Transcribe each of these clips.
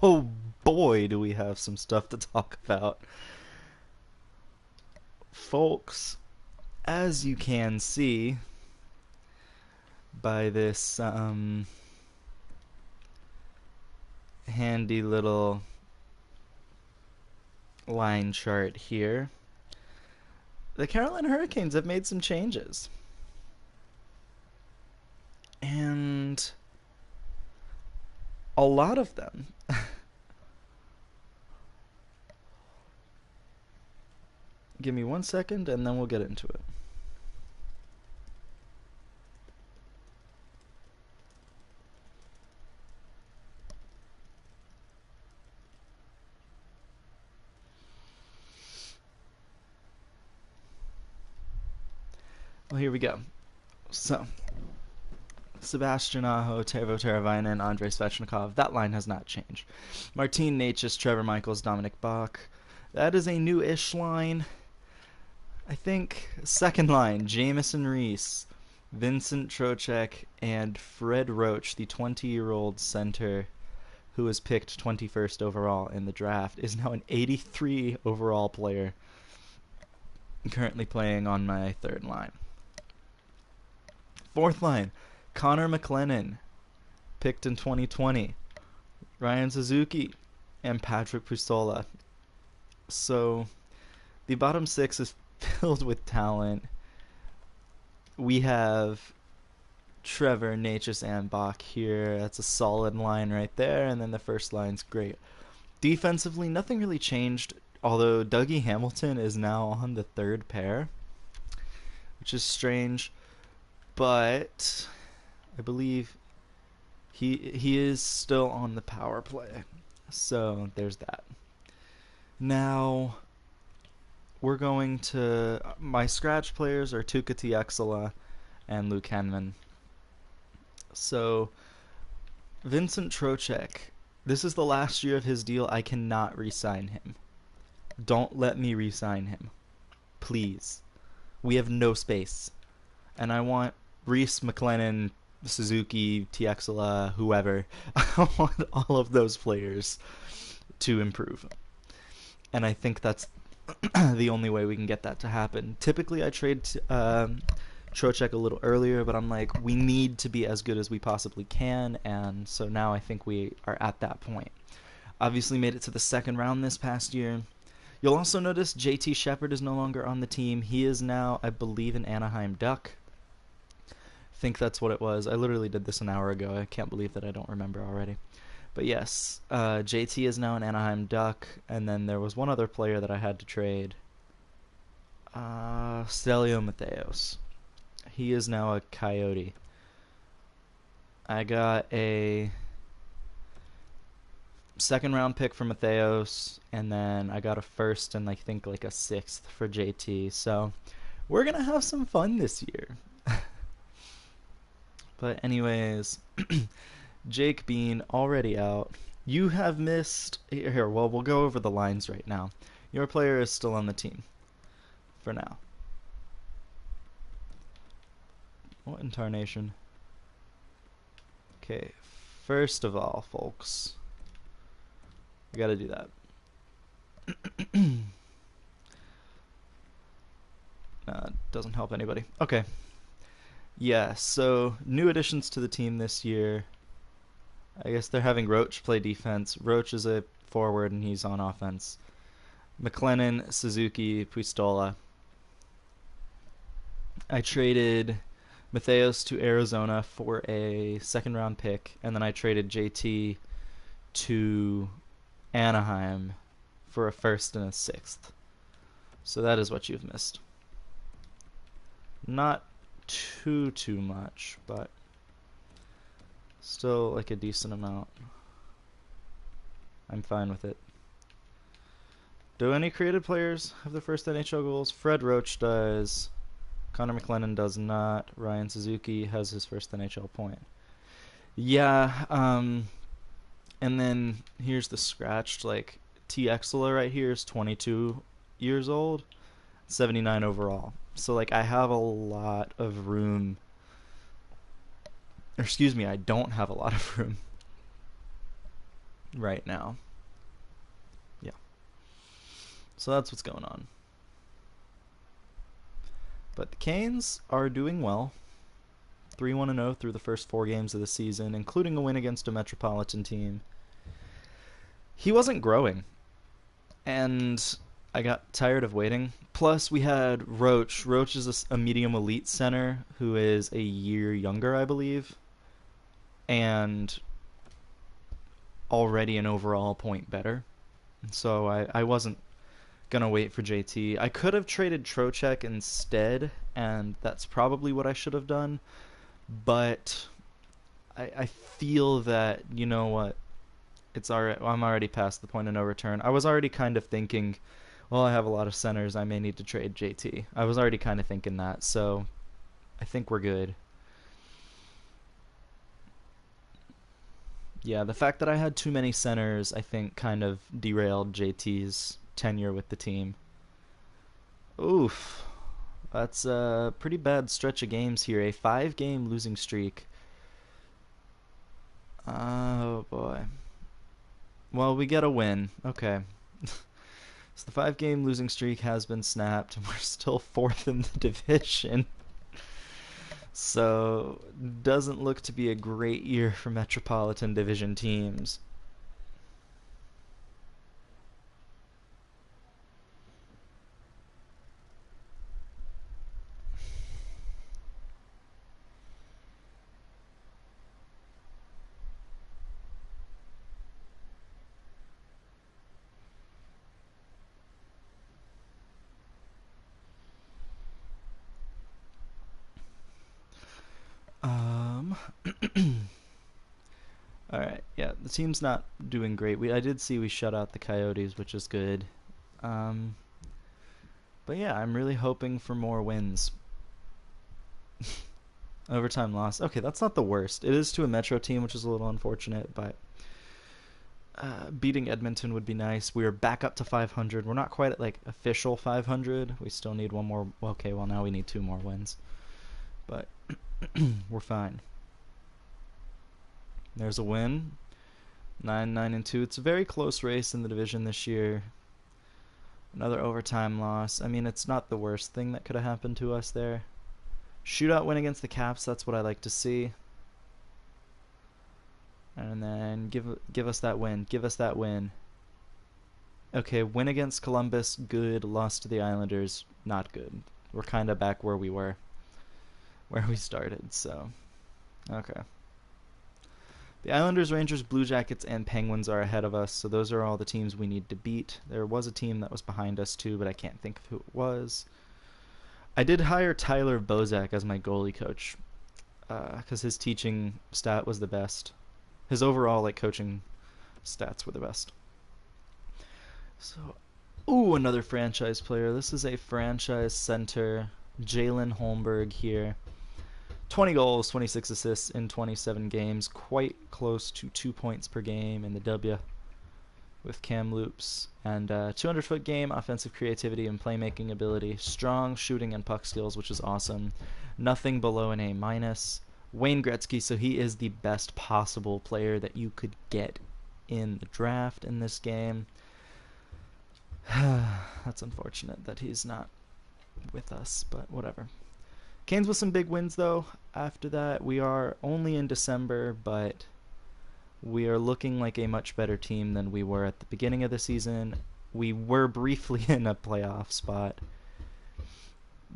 Oh boy, do we have some stuff to talk about. Folks, as you can see by this handy little line chart here, the Carolina Hurricanes have made some changes. And a lot of them. Give me 1 second and then we'll get into it. Well, here we go. So, Sebastian Aho, Teuvo Teravainen, Andrei Svechnikov. That line has not changed. Martin Necas, Trevor Michaels, Dominic Bach. That is a new-ish line. I think second line, Jamieson Reese, Vincent Trocheck, and Fred Roach, the 20-year-old center who was picked 21st overall in the draft, is now an 83 overall player, currently playing on my third line. Fourth line, Connor McLennan, picked in 2020, Ryan Suzuki, and Patrick Pustola. So the bottom six is filled with talent. We have Trevor, Necas, and Bach here. That's a solid line right there. And then the first line's great. Defensively, nothing really changed, although Dougie Hamilton is now on the third pair, which is strange. But I believe he is still on the power play. So there's that. Now we're going to my scratch players are Tuukka Tiexela and Luke Henman. So Vincent Trocheck, this is the last year of his deal. I cannot re-sign him. Don't let me re-sign him, please. We have no space, and I want Reese, McLennan, Suzuki, Tiexela, whoever. I want all of those players to improve, and I think that's the only way we can get that to happen. Typically, I trade Trocheck a little earlier, but I'm like, we need to be as good as we possibly can, and so now I think we are at that point. Obviously, made it to the second round this past year. You'll also notice JT Shepard is no longer on the team. He is now, I believe, an Anaheim Duck. I think that's what it was. I literally did this an hour ago. I can't believe that I don't remember already. But yes, JT is now an Anaheim Duck, and then there was one other player that I had to trade. Stelio Mateos. He is now a Coyote. I got a second round pick for Mateos, and then I got a first and I think like a sixth for JT. So we're gonna have some fun this year. But anyways, Jake Bean already out. You have missed here. Well, we'll go over the lines right now. Your player is still on the team for now. What in tarnation? Okay, first of all, folks, we gotta do that. Doesn't help anybody. Okay. Yeah, so new additions to the team this year. I guess they're having Roach play defense. Roach is a forward and he's on offense. McLennan, Suzuki, Puistola. I traded Matheos to Arizona for a second round pick, and then I traded JT to Anaheim for a first and a sixth. So that is what you've missed. Not too much, but still like a decent amount. I'm fine with it. Do any created players have their first NHL goals? Fred Roach does. Connor McLennan does not. Ryan Suzuki has his first NHL point. Yeah, and then here's the scratched, like, T. Exela right here is 22 years old, 79 overall. So, like, I have a lot of room. Or, excuse me, I don't have a lot of room. right now. Yeah. So that's what's going on. But the Canes are doing well. 3-1-0 through the first 4 games of the season, including a win against a Metropolitan team. He wasn't growing, and I got tired of waiting. Plus, we had Roach. Roach is a medium elite center who is a year younger, I believe, and already an overall point better. So I wasn't gonna wait for JT. I could have traded Trocheck instead, and that's probably what I should have done. But I feel that, you know what, it's already, I'm already past the point of no return. I was already kind of thinking, well, I have a lot of centers. I may need to trade JT. I was already kind of thinking that, so I think we're good. Yeah, the fact that I had too many centers, I think, kind of derailed JT's tenure with the team. Oof. That's a pretty bad stretch of games here. A 5-game losing streak. Oh, boy. Well, we get a win. Okay. So the 5-game losing streak has been snapped, and we're still 4th in the division. So, doesn't look to be a great year for Metropolitan Division teams. Um, all right, yeah, the team's not doing great. I did see we shut out the Coyotes, which is good. Um, but yeah, I'm really hoping for more wins. Overtime loss. Okay, that's not the worst. It is to a Metro team, which is a little unfortunate, but beating Edmonton would be nice. We are back up to 500. We're not quite at like official 500. We still need one more. Okay, well now we need 2 more wins, but we're fine. There's a win. 9-9-2. It's a very close race in the division this year. Another overtime loss. I mean, it's not the worst thing that could have happened to us there. Shootout win against the Caps. That's what I like to see. And then give us that win. Give us that win. Okay, win against Columbus, good. Loss to the Islanders, not good. We're kind of back where we were, where we started, so. Okay. The Islanders, Rangers, Blue Jackets, and Penguins are ahead of us, so those are all the teams we need to beat. There was a team that was behind us too, but I can't think of who it was. I did hire Tyler Bozak as my goalie coach because his teaching stat was the best. His overall coaching stats were the best. So, ooh, another franchise player. This is a franchise center, Jalen Holmberg here. 20 goals, 26 assists in 27 games, quite close to 2 points per game in the W with Kamloops. And 200-foot game, offensive creativity and playmaking ability, strong shooting and puck skills, which is awesome. Nothing below an A-. Wayne Gretzky, so he is the best possible player that you could get in the draft in this game. That's unfortunate that he's not with us, but whatever. Canes with some big wins, though. After that, we are only in December, but we are looking like a much better team than we were at the beginning of the season. We were briefly in a playoff spot,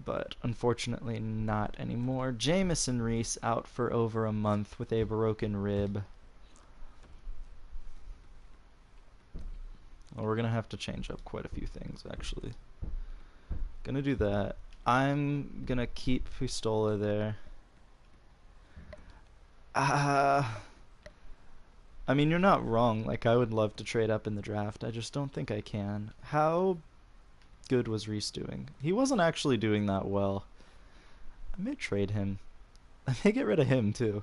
but unfortunately not anymore. Jamison Reese out for over a month with a broken rib. Well, we're going to have to change up quite a few things, actually. Gonna do that. I'm gonna keep Pistola there. I mean, you're not wrong. I would love to trade up in the draft. I just don't think I can. How good was Reese doing? He wasn't actually doing that well. I may trade him. I may get rid of him, too.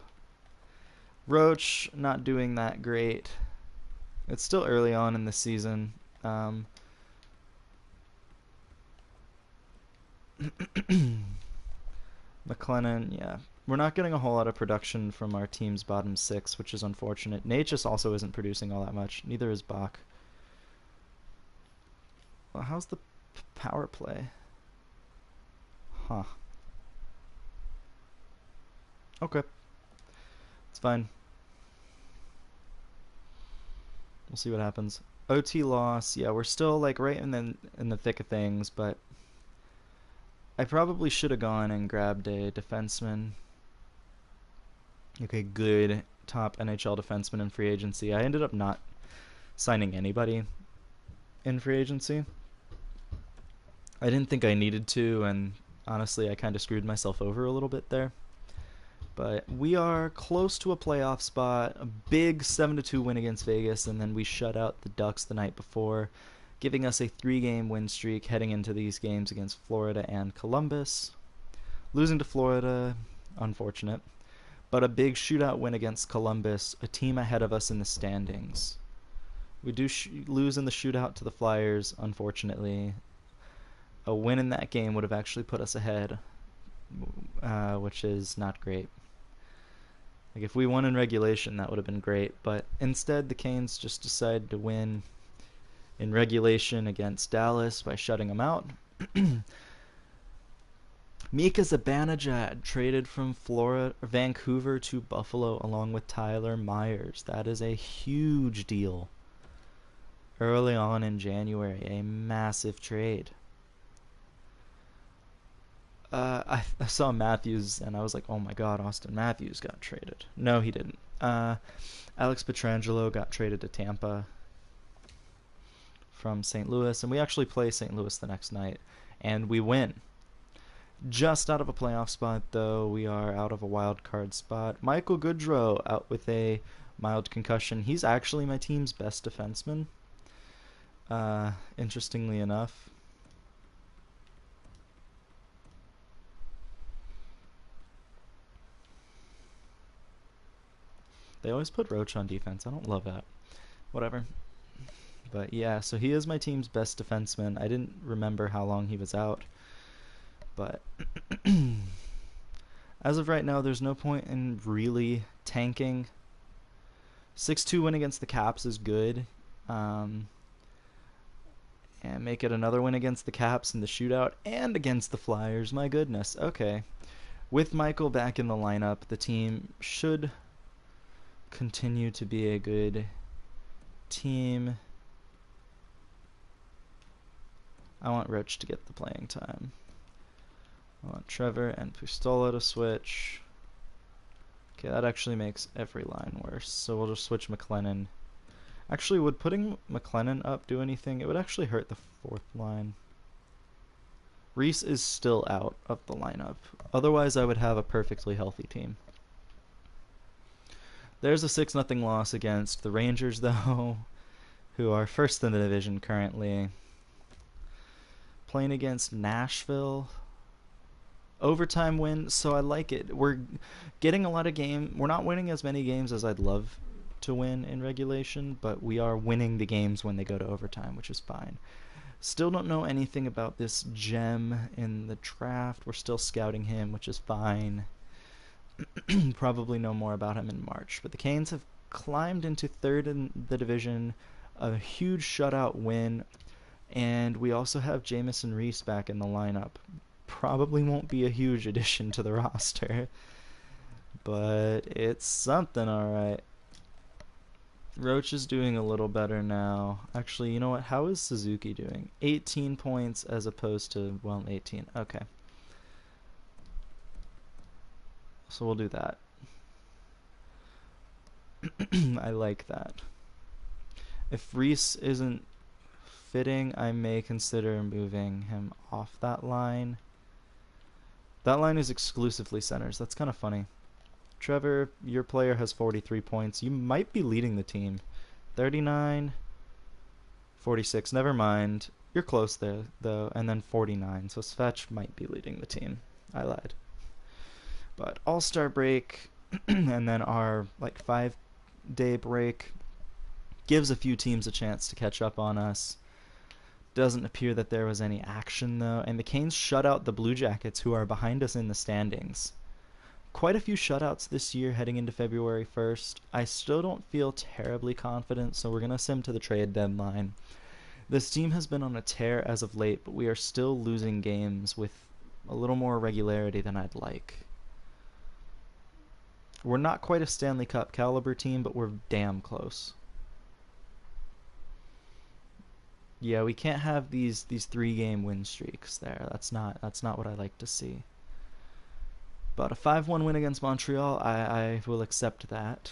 Roach, not doing that great. It's still early on in the season. McLennan, yeah. we're not getting a whole lot of production from our team's bottom 6, which is unfortunate. Natchez also isn't producing all that much. Neither is Bach. Well, how's the power play? Huh. Okay. It's fine. We'll see what happens. OT loss. Yeah, we're still like right in the thick of things, but I probably should have gone and grabbed a defenseman. Okay, good top NHL defenseman in free agency. I ended up not signing anybody in free agency. I didn't think I needed to, and honestly, I kind of screwed myself over a little bit there. But we are close to a playoff spot. A big 7-2 win against Vegas, and then we shut out the Ducks the night before, giving us a 3-game win streak heading into these games against Florida and Columbus. Losing to Florida, unfortunate. But a big shootout win against Columbus, a team ahead of us in the standings. We do lose in the shootout to the Flyers, unfortunately. A win in that game would have actually put us ahead, which is not great. Like, if we won in regulation, that would have been great. But instead, the Canes just decided to win in regulation against Dallas by shutting them out. Mika Zibanejad traded from Vancouver to Buffalo along with Tyler Myers. That is a huge deal. Early on in January, a massive trade. I saw Matthews and I was like, oh my god, Austin Matthews got traded. No, he didn't. Alex Pietrangelo got traded to Tampa from St. Louis, and we actually play St. Louis the next night, and we win. Just out of a playoff spot, though. We are out of a wild card spot. Michael Goodrow out with a mild concussion. He's actually my team's best defenseman, interestingly enough. They always put Roach on defense. I don't love that. Whatever. But yeah, so he is my team's best defenseman. I didn't remember how long he was out. But as of right now, there's no point in really tanking. 6-2 win against the Caps is good. And make it another win against the Caps in the shootout and against the Flyers. My goodness. Okay. With Michael back in the lineup, the team should continue to be a good team. I want Rich to get the playing time. I want Trevor and Pustola to switch. Okay, that actually makes every line worse. So we'll just switch McLennan. Actually, would putting McLennan up do anything? It would actually hurt the fourth line. Reese is still out of the lineup. Otherwise, I would have a perfectly healthy team. There's a 6-0 loss against the Rangers, though, who are first in the division currently. Playing against Nashville. Overtime win, so I like it. We're getting a lot of games. We're not winning as many games as I'd love to win in regulation, but we are winning the games when they go to overtime, which is fine. Still don't know anything about this gem in the draft. We're still scouting him, which is fine. Probably know more about him in March. But the Canes have climbed into third in the division, a huge shutout win, and we also have Jamison Reese back in the lineup. Probably won't be a huge addition to the roster, but it's something, alright. Roach is doing a little better now. Actually, you know what? How is Suzuki doing? 18 points as opposed to, well, 18. Okay. So we'll do that. I like that. If Reese isn't fitting, I may consider moving him off that line. That line is exclusively centers. That's kind of funny. Trevor, your player has 43 points. You might be leading the team. 39, 46. Never mind. You're close there, though. And then 49. So Svetch might be leading the team. I lied. But All-Star break and then our 5-day break gives a few teams a chance to catch up on us. Doesn't appear that there was any action, though. And the Canes shut out the Blue Jackets, who are behind us in the standings. Quite a few shutouts this year heading into February 1st. I still don't feel terribly confident, so we're going to sim to the trade deadline. This team has been on a tear as of late, but we are still losing games with a little more regularity than I'd like. We're not quite a Stanley Cup caliber team, but we're damn close. Yeah, we can't have these 3-game win streaks there. That's not what I like to see. But a 5-1 win against Montreal, I will accept that.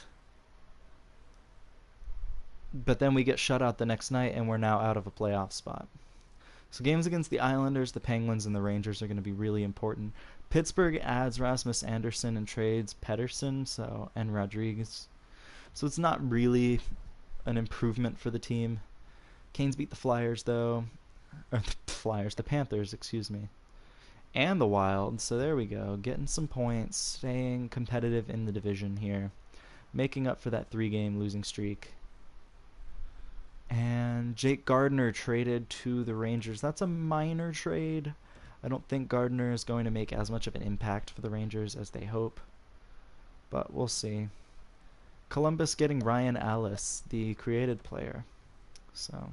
But then we get shut out the next night, and we're now out of a playoff spot. So games against the Islanders, the Penguins, and the Rangers are going to be really important. Pittsburgh adds Rasmus Andersson and trades Pettersson and Rodriguez. So it's not really an improvement for the team. Canes beat the Flyers, though. Or the Panthers, excuse me. And the Wild, so there we go. Getting some points, staying competitive in the division here. Making up for that 3-game losing streak. And Jake Gardiner traded to the Rangers. That's a minor trade. I don't think Gardiner is going to make as much of an impact for the Rangers as they hope. But we'll see. Columbus getting Ryan Ellis, the created player. So,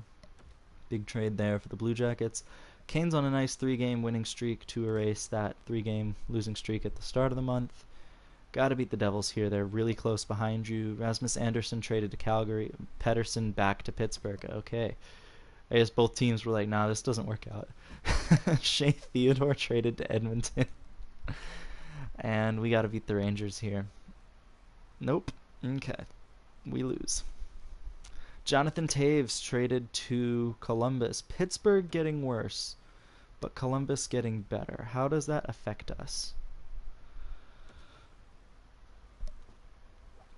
big trade there for the Blue Jackets. Canes on a nice 3-game winning streak to erase that 3-game losing streak at the start of the month. Gotta beat the Devils here. They're really close behind you. Rasmus Andersson traded to Calgary. Pettersson back to Pittsburgh. Okay. I guess both teams were like, nah, this doesn't work out. Shea Theodore traded to Edmonton. And we gotta beat the Rangers here. Nope. Okay. We lose. Jonathan Toews traded to Columbus. Pittsburgh getting worse, but Columbus getting better. How does that affect us?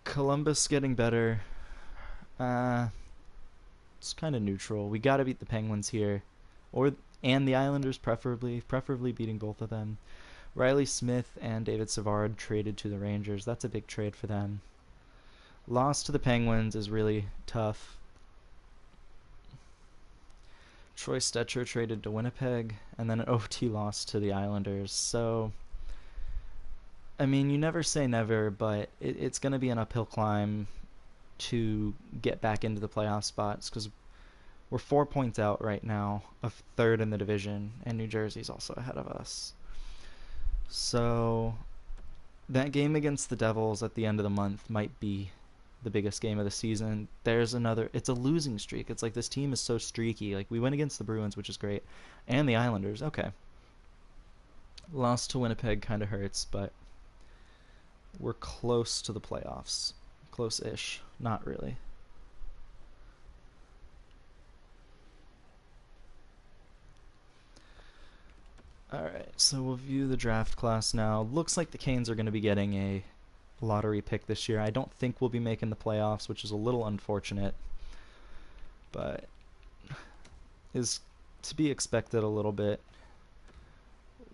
Columbus getting better. It's kind of neutral. We got to beat the Penguins here, and the Islanders preferably beating both of them. Riley Smith and David Savard traded to the Rangers. That's a big trade for them. Loss to the Penguins is really tough. Troy Stecher traded to Winnipeg, and then an OT loss to the Islanders. So, I mean, you never say never, but it's going to be an uphill climb to get back into the playoff spots because we're 4 points out right now of third in the division, and New Jersey's also ahead of us. So, that game against the Devils at the end of the month might be the biggest game of the season. It's a losing streak. It's like this team is so streaky. Like we win against the Bruins, which is great, and the Islanders. Okay. Lost to Winnipeg kind of hurts, but we're close to the playoffs. Close-ish. Not really. Alright, so we'll view the draft class now. Looks like the Canes are going to be getting a lottery pick this year. I don't think we'll be making the playoffs, which is a little unfortunate, but is to be expected a little bit.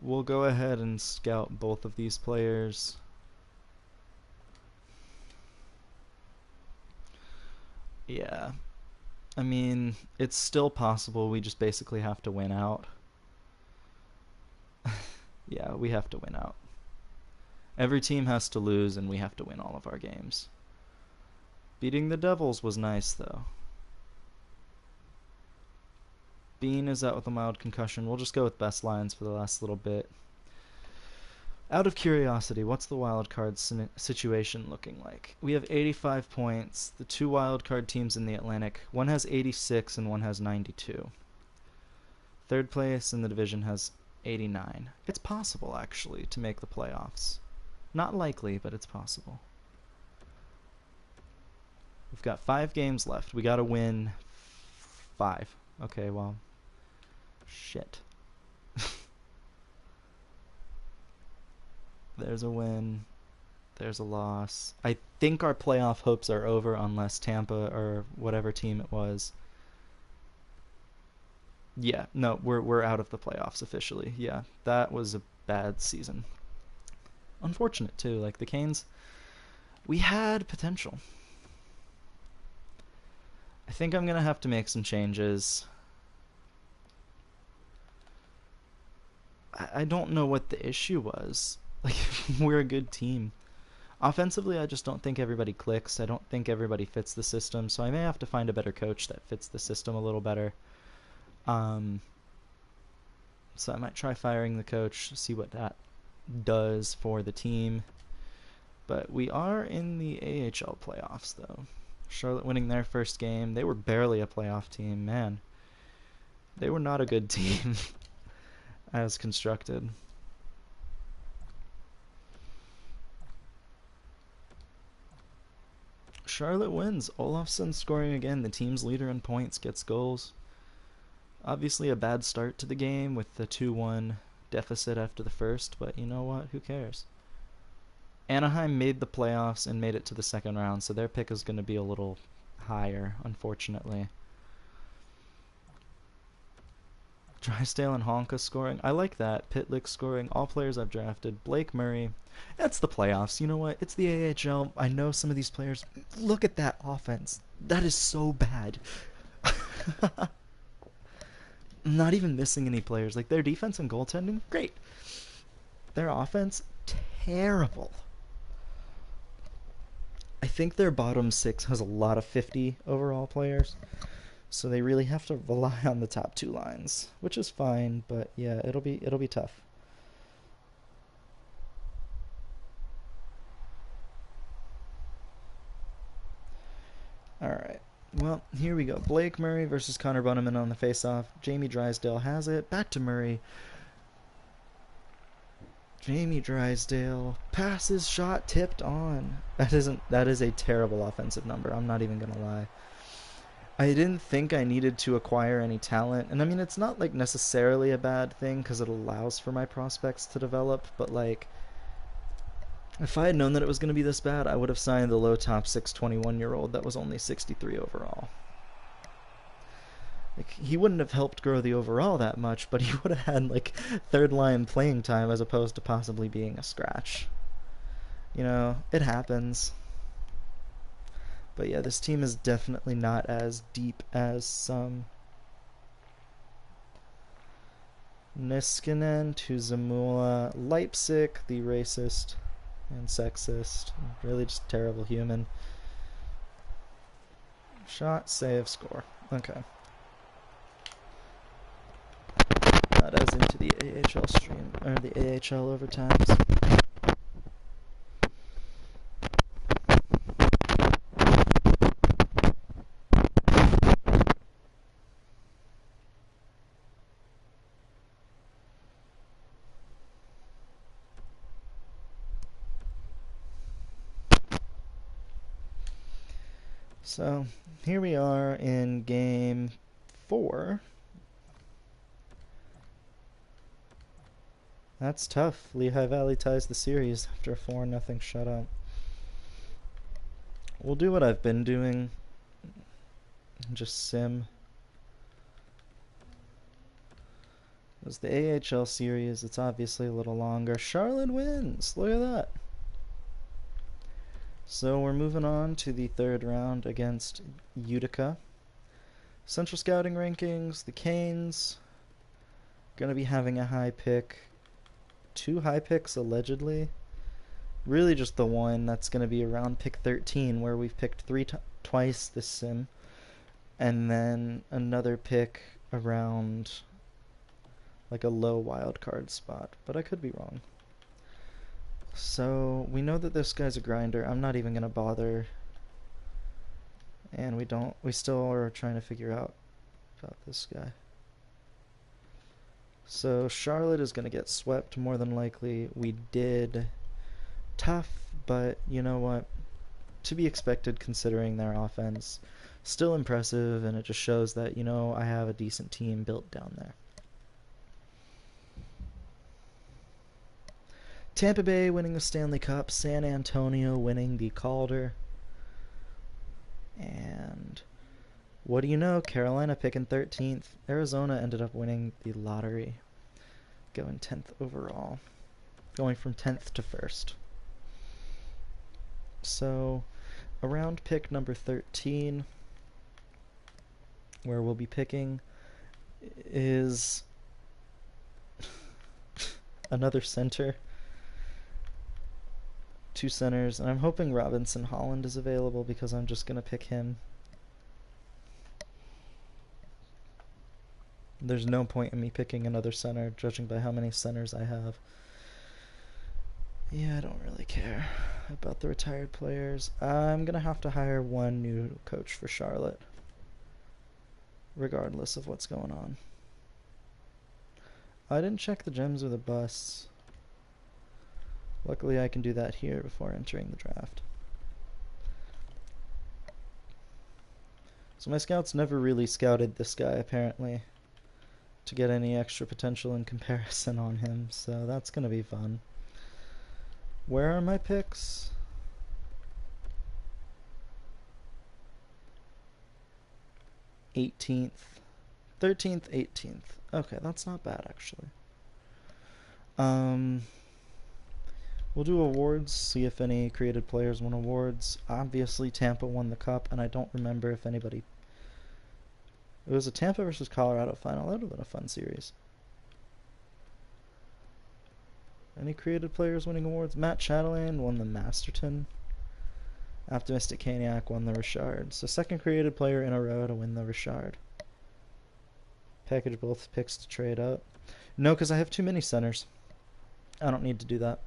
We'll go ahead and scout both of these players. Yeah, I mean, it's still possible. We just basically have to win out. Yeah, we have to win out. Every team has to lose, and we have to win all of our games. Beating the Devils was nice, though. Bean is out with a mild concussion. We'll just go with best lines for the last little bit. Out of curiosity, what's the wildcard situation looking like? We have 85 points. The 2 wildcard teams in the Atlantic, one has 86 and one has 92. Third place in the division has 89. It's possible, actually, to make the playoffs. Not likely, but it's possible. We've got 5 games left. We gotta win 5. Okay, well, shit. There's a win. There's a loss. I think our playoff hopes are over unless Tampa or whatever team it was. Yeah, no, we're out of the playoffs officially. Yeah, that was a bad season. Unfortunate too. Like the Canes, we had potential. I think I'm gonna have to make some changes. I don't know what the issue was. Like, we're a good team. Offensively, I just don't think everybody clicks. I don't think everybody fits the system, so I may have to find a better coach that fits the system a little better. Um, so I might try firing the coach, see what that does for the team. But we are in the AHL playoffs, though. Charlotte winning their first game. They were barely a playoff team, man. They were not a good team as constructed. Charlotte wins. Olofsson scoring again. The team's leader in points gets goals. Obviously a bad start to the game with the 2-1 deficit after the first, but you know what? Who cares? Anaheim made the playoffs and made it to the second round, so their pick is going to be a little higher, unfortunately. Drysdale and Honka scoring. I like that. Pitlick scoring. All players I've drafted. Blake Murray. That's the playoffs. You know what? It's the AHL. I know some of these players. Look at that offense. That is so bad. I'm not even missing any players. Like, their defense and goaltending, great. Their offense, terrible. I think their bottom six has a lot of 50 overall players, so they really have to rely on the top two lines, which is fine. But yeah, it'll be tough. All right. Well, here we go. Blake Murray versus Connor Bunnaman on the face-off. Jamie Drysdale has it. Back to Murray. Jamie Drysdale passes, shot, tipped on. That is a terrible offensive number. I'm not even gonna lie. I didn't think I needed to acquire any talent, and I mean it's not like necessarily a bad thing because it allows for my prospects to develop. But like, if I had known that it was gonna be this bad, I would have signed the low top 6 21-year-old that was only 63 overall. Like, he wouldn't have helped grow the overall that much, but he would have had like third line playing time as opposed to possibly being a scratch. You know, it happens. But yeah, this team is definitely not as deep as some. Niskanen to Zamula. Leipzig, the racist and sexist. Really just terrible human. Shot, save, score. Okay. Not as into the AHL stream, or the AHL overtimes. So, here we are in game 4. That's tough. Lehigh Valley ties the series after a 4-0 shutout. We'll do what I've been doing. Just sim. It was the AHL series. It's obviously a little longer. Charlotte wins. Look at that. So we're moving on to the third round against Utica. Central Scouting rankings. The Canes going to be having a high pick. 2 high picks allegedly. Really just the one. That's going to be around pick 13, where we've picked twice this sim. And then another pick around like a low wild card spot. But I could be wrong. So we know that this guy's a grinder. I'm not even going to bother. And we still are trying to figure out about this guy. So Charlotte is going to get swept more than likely. We did. Tough, but you know what? To be expected considering their offense. Still impressive, and it just shows that, you know, I have a decent team built down there. Tampa Bay winning the Stanley Cup. San Antonio winning the Calder. And what do you know? Carolina picking 13th. Arizona ended up winning the lottery, going 10th overall, going from 10th to 1st. So around pick number 13, where we'll be picking, is another center. 2 centers, and I'm hoping Robinson Holland is available because I'm just gonna pick him. There's no point in me picking another center, judging by how many centers I have. Yeah, I don't really care about the retired players. I'm gonna have to hire one new coach for Charlotte, regardless of what's going on. I didn't check the gems or the busts. Luckily I can do that here before entering the draft. So my scouts never really scouted this guy, apparently, to get any extra potential in comparison on him, so that's gonna be fun. Where are my picks? '18th, 13th, 18th. Okay, that's not bad actually. We'll do awards, see if any created players won awards. Obviously Tampa won the cup, and I don't remember if anybody... It was a Tampa versus Colorado final. That would have been a fun series. Any created players winning awards? Matt Chatelain won the Masterton. Optimistic Caniac won the Richard. So second created player in a row to win the Richard. Package both picks to trade up. No, because I have too many centers. I don't need to do that.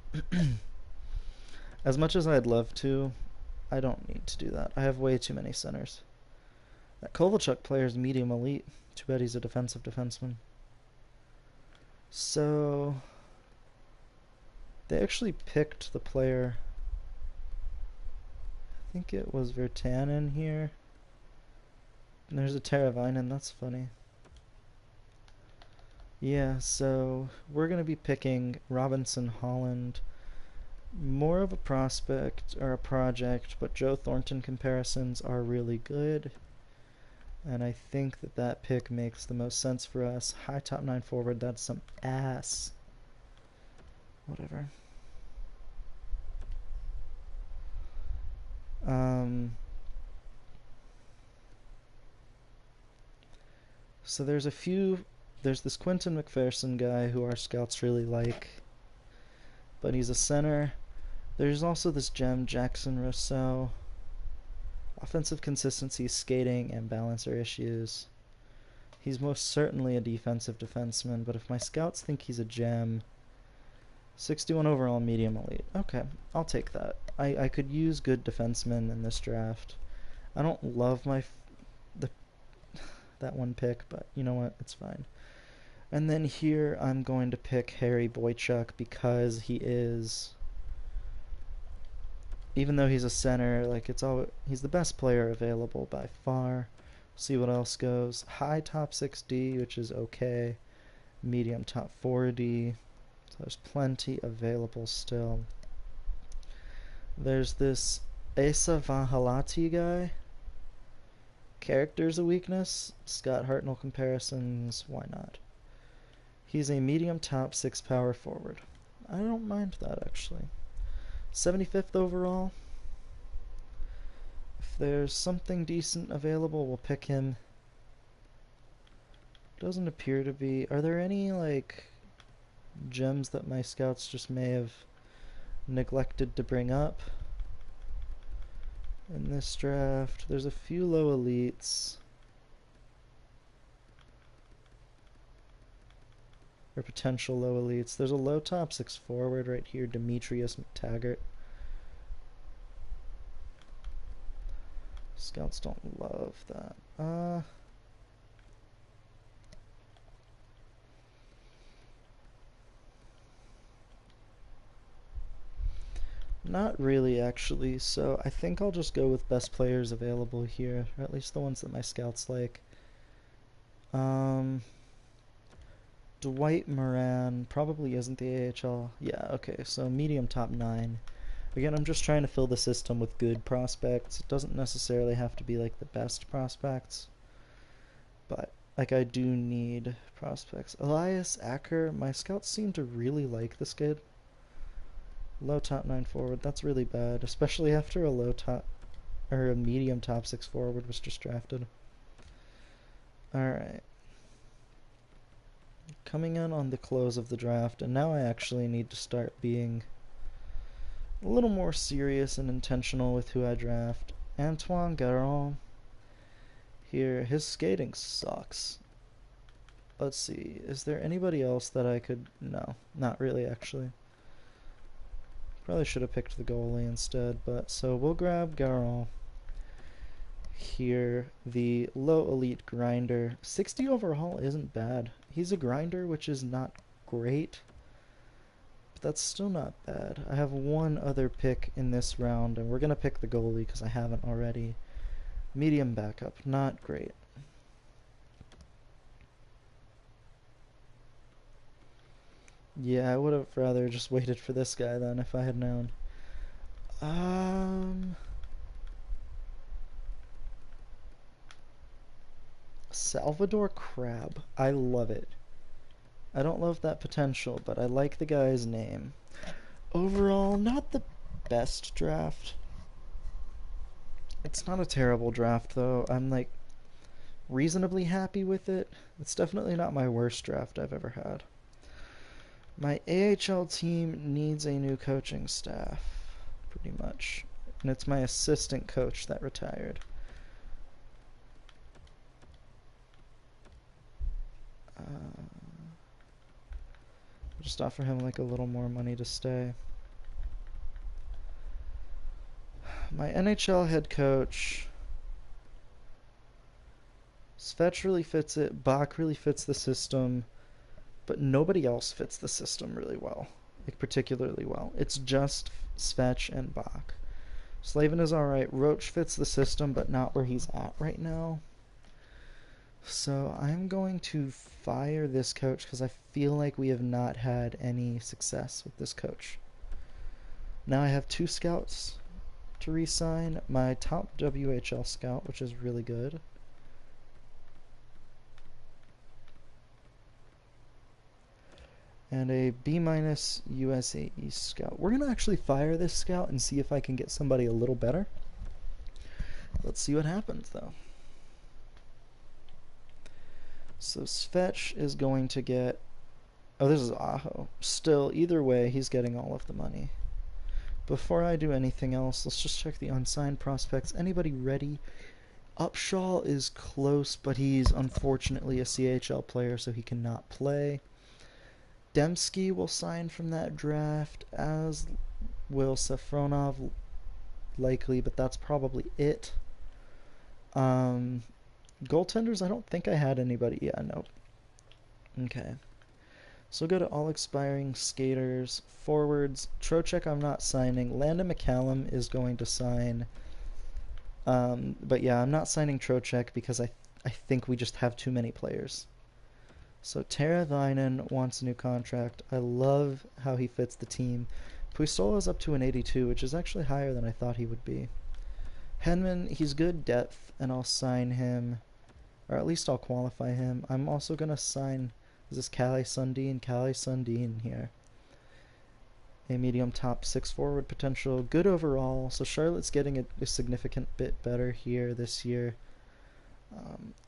As much as I'd love to, I don't need to do that. I have way too many centers. That Kovalchuk player is medium elite. Too bad he's a defensive defenseman. So... they actually picked the player... I think it was Virtanen here. And there's a Teravainen, that's funny. Yeah, so we're going to be picking Robinson Holland. More of a prospect or a project, but Joe Thornton comparisons are really good. And I think that that pick makes the most sense for us. High top 9 forward, that's some ass. Whatever. So there's this Quentin McPherson guy who our scouts really like, but he's a center. There's also this gem, Jackson Rousseau. Offensive consistency, skating, and balancer issues. He's most certainly a defensive defenseman, but if my scouts think he's a gem... 61 overall, medium elite. Okay, I'll take that. I could use good defensemen in this draft. I don't love that one pick, but you know what? It's fine. And then here I'm going to pick Harry Boychuk because he is... even though he's a center, like he's the best player available by far. See what else goes. High top 6D, which is okay. Medium top 4D. So there's plenty available still. There's this Asa Vahalati guy. Character's a weakness. Scott Hartnell comparisons, why not? He's a medium top 6 power forward. I don't mind that actually. 75th overall. If there's something decent available, we'll pick him. Doesn't appear to be. Are there any like gems that my scouts just may have neglected to bring up in this draft? There's a few low elites. Or potential low elites. There's a low top 6 forward right here, Demetrius McTaggart. Scouts don't love that. Not really, actually, so I think I'll just go with best players available here, or at least the ones that my scouts like. Dwight Moran probably isn't the AHL. Yeah, okay, so medium top 9. Again, I'm just trying to fill the system with good prospects. It doesn't necessarily have to be like the best prospects, but like I do need prospects. Elias Acker, my scouts seem to really like this kid. Low top 9 forward, that's really bad, especially after a low top or a medium top 6 forward was just drafted. Alright. Coming in on the close of the draft, and now I actually need to start being a little more serious and intentional with who I draft. Antoine Garon. Here, his skating sucks. Let's see, is there anybody else that I could... No, not really actually. Probably should have picked the goalie instead, but so we'll grab Garon. Here, the low elite grinder. 60 overall isn't bad. He's a grinder, which is not great, but that's still not bad. I have one other pick in this round, and we're going to pick the goalie because I haven't already. Medium backup, not great. Yeah, I would have rather just waited for this guy then if I had known. Salvador Crab. I love it. I don't love that potential, but I like the guy's name. Overall, not the best draft. It's not a terrible draft, though. I'm, like, reasonably happy with it. It's definitely not my worst draft I've ever had. My AHL team needs a new coaching staff, pretty much. And it's my assistant coach that retired. Just offer him like a little more money to stay. My NHL head coach, Svetch really fits it, Bach really fits the system, but nobody else fits the system really well, like particularly well. It's just Svetch and Bach. Slavin is alright. Roach fits the system, but not where he's at right now. So I'm going to fire this coach because I feel like we have not had any success with this coach. Now I have 2 scouts to re-sign. My top WHL scout, which is really good. And a B- USA East scout. We're going to actually fire this scout and see if I can get somebody a little better. Let's see what happens, though. So Svetch is going to get... Oh, this is Aho. Still, either way, he's getting all of the money. Before I do anything else, let's just check the unsigned prospects. Anybody ready? Upshaw is close, but he's unfortunately a CHL player, so he cannot play. Dembski will sign from that draft, as will Safronov, likely, but that's probably it. Goaltenders, I don't think I had anybody. Yeah, no. Okay. So go to all expiring skaters. Forwards, Trocheck I'm not signing. Landon McCallum is going to sign. But yeah, I'm not signing Trocheck because I think we just have too many players. So Tara Vinen wants a new contract. I love how he fits the team. Puistola's up to an 82, which is actually higher than I thought he would be. Henman, he's good depth, and I'll sign him. Or at least I'll qualify him. I'm also going to sign... Is this Calais Sundin? Calais Sundin here. A medium top 6 forward potential. Good overall. So Charlotte's getting a significant bit better here this year.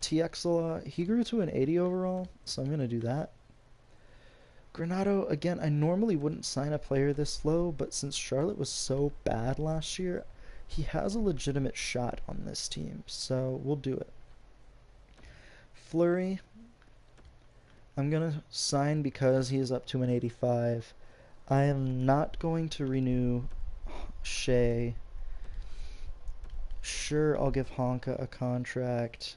Tiexela, he grew to an 80 overall, so I'm going to do that. Granato, again, I normally wouldn't sign a player this low, but since Charlotte was so bad last year, he has a legitimate shot on this team, so we'll do it. Fleury, I'm going to sign because he is up to an 85. I am not going to renew Shea. Sure, I'll give Honka a contract.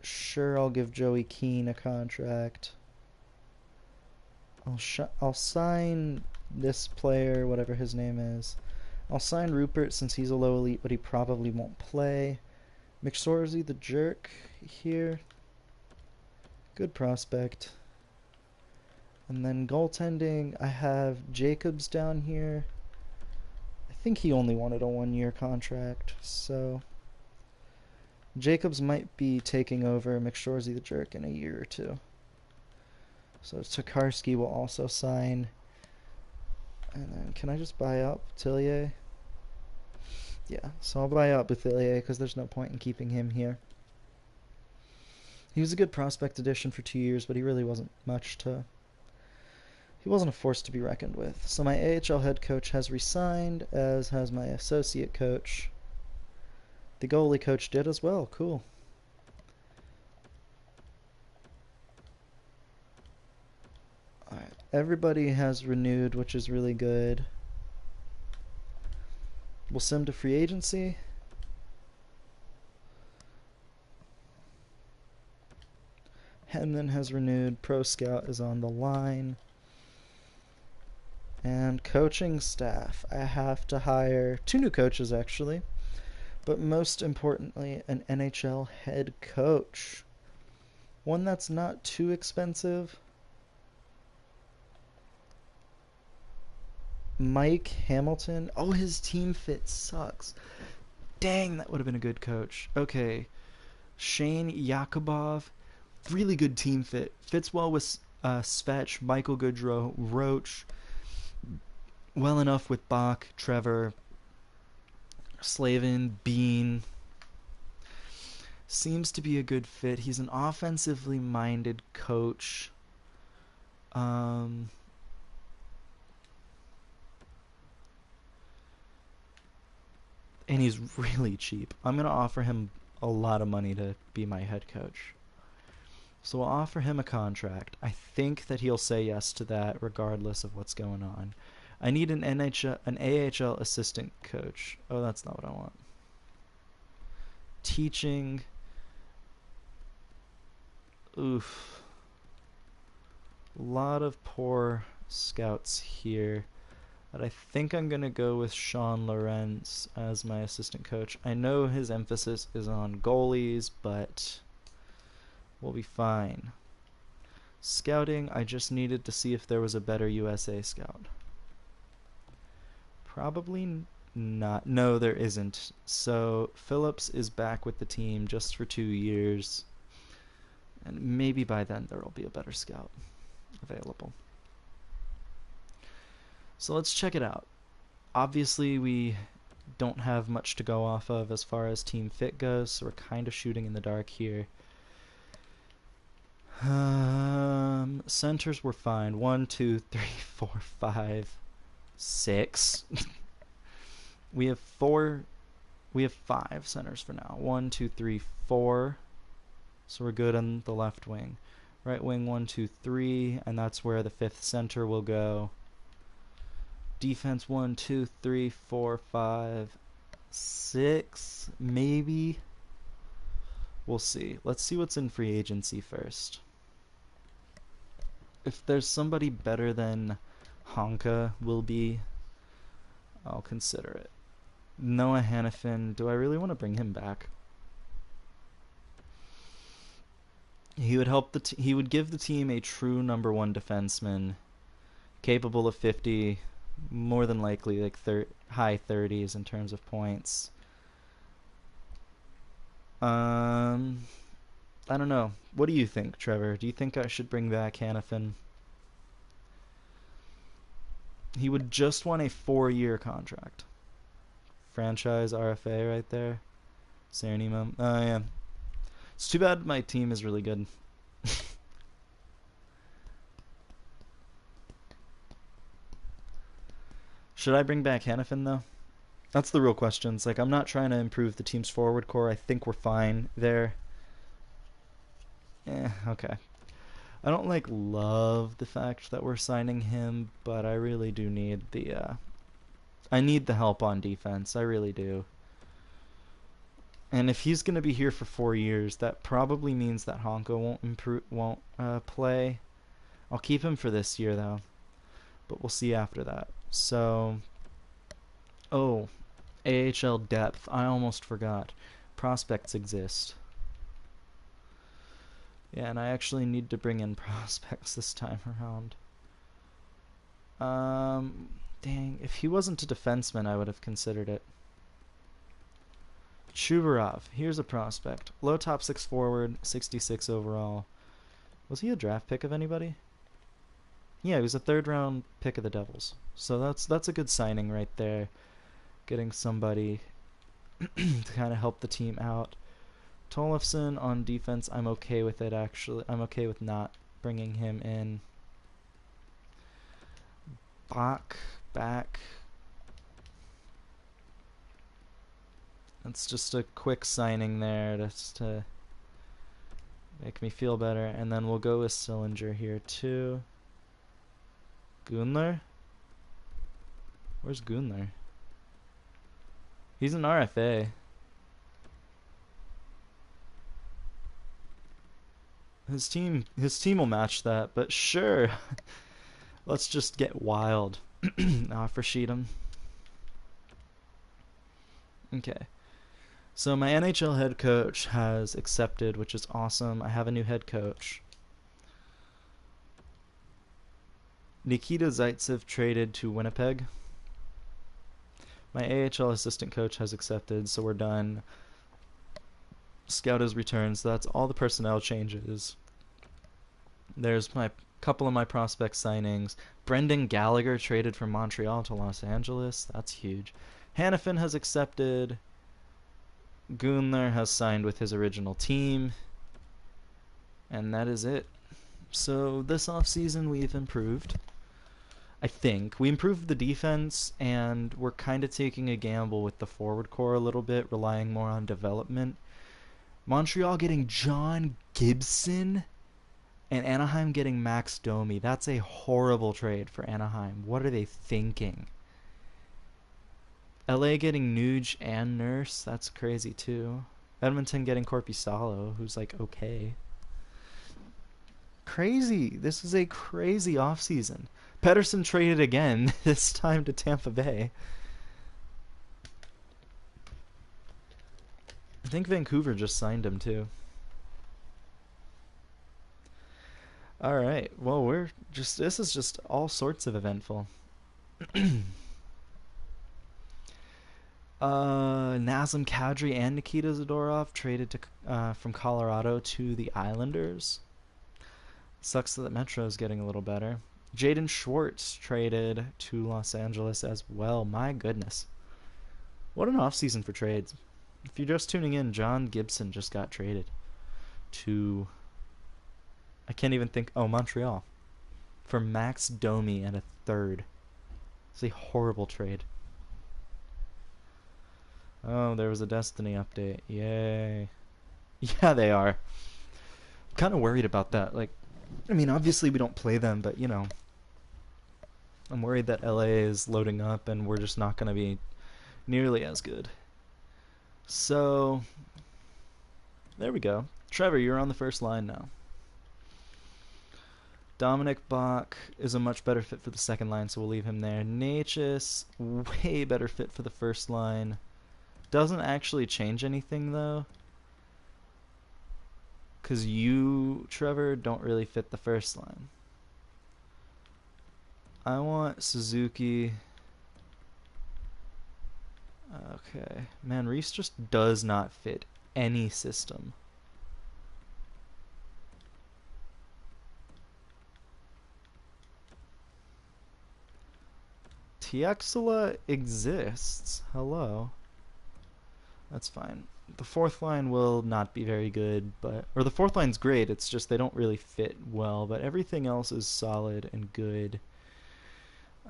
Sure, I'll give Joey Keane a contract. I'll sign this player, whatever his name is. I'll sign Rupert since he's a low elite, but he probably won't play. McSorsey the jerk here. Good prospect. And then goaltending, I have Jacobs down here. I think he only wanted a 1-year contract, so Jacobs might be taking over McSorsey the jerk in a year or 2. So Tokarski will also sign. And then can I just buy out Boutillier? Yeah, so I'll buy out Boutillier because there's no point in keeping him here. He was a good prospect addition for 2 years, but he really wasn't much to... he wasn't a force to be reckoned with. So my AHL head coach has resigned, as has my associate coach. The goalie coach did as well. Cool. Alright, everybody has renewed, which is really good. We'll send to free agency. Hedman has renewed. Pro Scout is on the line. And coaching staff. I have to hire 2 new coaches, actually. But most importantly, an NHL head coach. One that's not too expensive. Mike Hamilton. Oh, his team fit sucks. Dang, that would have been a good coach. Okay. Shane Yakubov. Really good team fit. Fits well with Svech, Michael Goodrow, Roach. Well enough with Bach, Trevor, Slavin, Bean. Seems to be a good fit. He's an offensively minded coach. And he's really cheap. I'm going to offer him a lot of money to be my head coach. So I'll offer him a contract. I think that he'll say yes to that regardless of what's going on. I need an AHL assistant coach. Oh, that's not what I want. Teaching. Oof. A lot of poor scouts here. But I think I'm going to go with Sean Lawrence as my assistant coach. I know his emphasis is on goalies, but we'll be fine. Scouting, I just needed to see if there was a better USA scout. Probably not. No, there isn't. So Phillips is back with the team just for 2 years. And maybe by then there will be a better scout available. So let's check it out. Obviously, we don't have much to go off of as far as team fit goes, so we're kind of shooting in the dark here. Centers were fine. 1, 2, 3, 4, 5, 6. We have 5 centers for now. 1, 2, 3, 4. So we're good on the left wing. Right wing 1, 2, 3, and that's where the 5th center will go. Defense 1, 2, 3, 4, 5, 6, maybe. We'll see. Let's see what's in free agency first. If there's somebody better than Honka will be, I'll consider it. Noah Hannafin, do I really want to bring him back? He would help he would give the team a true number 1 defenseman, capable of 50, more than likely like high 30s in terms of points. I don't know. What do you think, Trevor? Do you think I should bring back Hannafin? He would just want a 4-year contract. Franchise RFA right there. Serenimo. Oh, yeah. It's too bad my team is really good. Should I bring back Hannafin, though? That's the real question. It's like, I'm not trying to improve the team's forward core. I think we're fine there. Okay. I don't, love the fact that we're signing him, but I really do need I need the help on defense. I really do. And if he's going to be here for 4 years, that probably means that Honka won't play. I'll keep him for this year, though. But we'll see after that. So, AHL depth. I almost forgot. Prospects exist. Yeah, and I actually need to bring in prospects this time around. Dang, if he wasn't a defenseman, I would have considered it. Chubarov, here's a prospect. Low top 6 forward, 66 overall. Was he a draft pick of anybody? Yeah, he was a 3rd round pick of the Devils. So that's a good signing right there. Getting somebody to kind of help the team out. Tollefson on defense, I'm okay with it actually. I'm okay with not bringing him in. Bach back. That's just a quick signing there just to make me feel better. And then we'll go with Sillinger here too. Gunler? Where's Gunler? He's an RFA. His team will match that, but sure. Let's just get wild. For Sheedham. Okay. So my NHL head coach has accepted, which is awesome. I have a new head coach. Nikita Zaitsev traded to Winnipeg. My AHL assistant coach has accepted, so we're done. Scout has returned, so that's all the personnel changes. There's my couple of my prospect signings. Brendan Gallagher traded from Montreal to Los Angeles. That's huge. Hanifin has accepted. Gunler has signed with his original team. And that is it. So this offseason we've improved. I think. We improved the defense, and we're kind of taking a gamble with the forward core a little bit, relying more on development. Montreal getting John Gibson and Anaheim getting Max Domi. That's a horrible trade for Anaheim. What are they thinking? LA getting Nuge and Nurse. That's crazy too. Edmonton getting Korpisalo, who's like okay. Crazy. This is a crazy offseason. Pettersson traded again, this time to Tampa Bay. I think Vancouver just signed him too. Alright, well this is just all sorts of eventful. Nazem Kadri and Nikita Zadorov traded to from Colorado to the Islanders. Sucks that Metro's getting a little better. Jaden Schwartz traded to Los Angeles as well. My goodness. What an offseason for trades. If you're just tuning in, John Gibson just got traded to... I can't even think... Oh, Montreal. For Max Domi and a third. It's a horrible trade. Oh, there was a Destiny update. Yay. Yeah, they are. I'm kind of worried about that. Like, I mean, obviously we don't play them, but, you know... I'm worried that LA is loading up and we're just not going to be nearly as good. So, there we go. Trevor, you're on the first line now. Dominic Bach is a much better fit for the second line, so we'll leave him there. Natchez, way better fit for the first line. Doesn't actually change anything, though. Because you, Trevor, don't really fit the first line. I want Suzuki. Okay. Man, Reese just does not fit any system. Tiexula exists. Hello. That's fine. The fourth line will not be very good, or the fourth line's great, it's just they don't really fit well, but everything else is solid and good.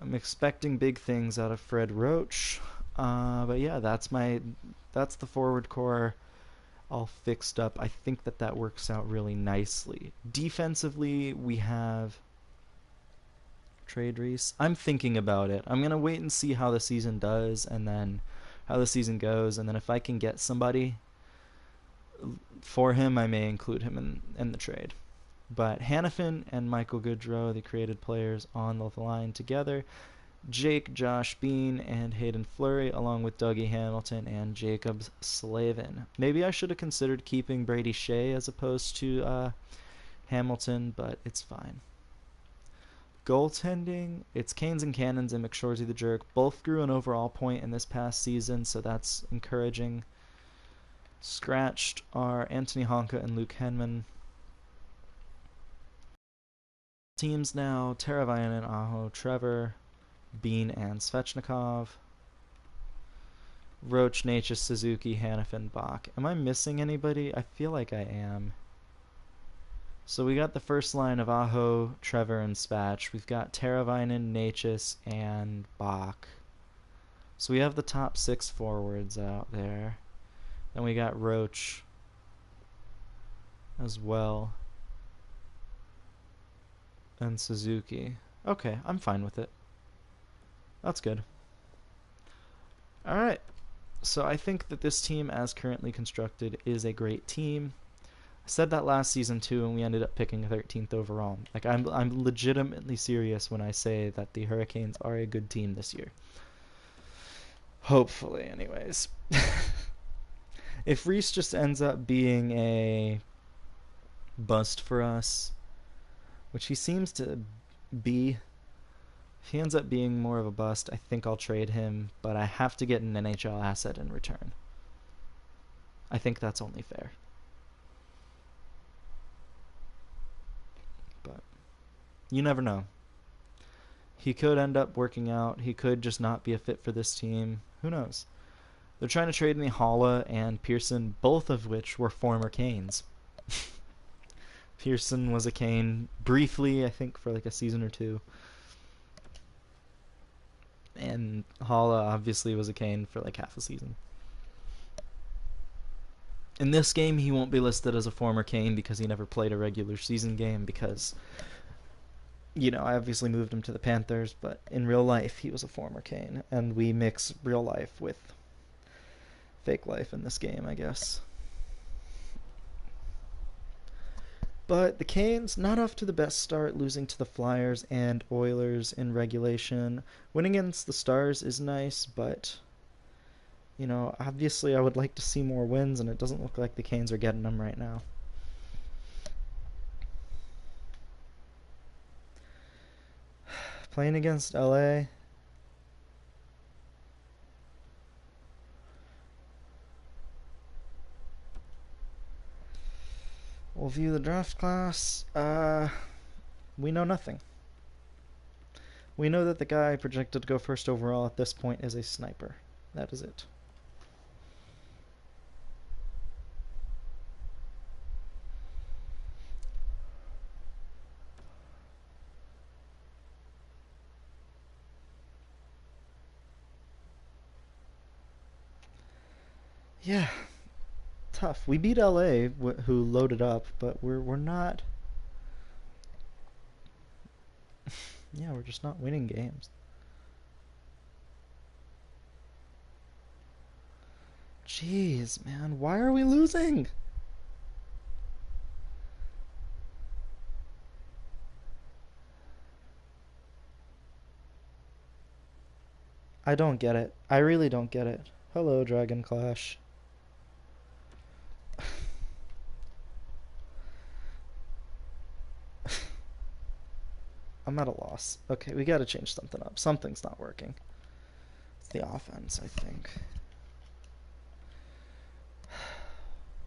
I'm expecting big things out of Fred Roach. But yeah, that's the forward core all fixed up. I think that works out really nicely. Defensively, we have trade Reese. I'm thinking about it. I'm gonna wait and see how the season does, and then how the season goes, and then if I can get somebody for him, I may include him in the trade. But Hanifin and Michael Goodrow, the created players on the line together. Jake, Josh Bean, and Hayden Fleury, along with Dougie Hamilton and Jacob Slavin. Maybe I should have considered keeping Brady Shea as opposed to Hamilton, but it's fine. Goaltending, it's Canes and Cannons and McShorsey the Jerk. Both grew an overall point in this past season, so that's encouraging. Scratched are Anthony Honka and Luke Henman. Teams now, Teravainen, Aho, Trevor, Bean, and Svechnikov. Roach, Natchez, Suzuki, Hanifin, Bach. Am I missing anybody? I feel like I am. So we got the first line of Aho, Trevor, and Spatch. We've got Teravainen, Natchez, and Bach. So we have the top 6 forwards out there. Then we got Roach as well. And Suzuki. Okay, I'm fine with it. That's good. Alright. So I think that this team, as currently constructed, is a great team. I said that last season too, and we ended up picking 13th overall. Like I'm legitimately serious when I say that the Hurricanes are a good team this year. Hopefully, anyways. If Reese just ends up being a bust for us, which he seems to be, if he ends up being more of a bust, I think I'll trade him, but I have to get an NHL asset in return. I think that's only fair. But you never know. He could end up working out. He could just not be a fit for this team. Who knows? They're trying to trade me Haula and Pearson, both of which were former Canes. Pearson was a Cane briefly, I think, for like a season or two. And Haula obviously was a Cane for like half a season. In this game, he won't be listed as a former Cane because he never played a regular season game because, you know, I obviously moved him to the Panthers, but in real life, he was a former Cane. And we mix real life with fake life in this game, I guess. But the Canes, not off to the best start, losing to the Flyers and Oilers in regulation. Winning against the Stars is nice, but, you know, obviously I would like to see more wins, and it doesn't look like the Canes are getting them right now. Playing against LA. We'll view the draft class. We know nothing. We know that the guy projected to go first overall at this point is a sniper. That is it. Yeah. Tough. We beat LA, who loaded up, but we're not. Yeah, we're just not winning games. Jeez, man, why are we losing? I don't get it. I really don't get it. Hello, Dragon Clash. I'm at a loss. Okay, we gotta change something up. Something's not working. It's the offense, I think.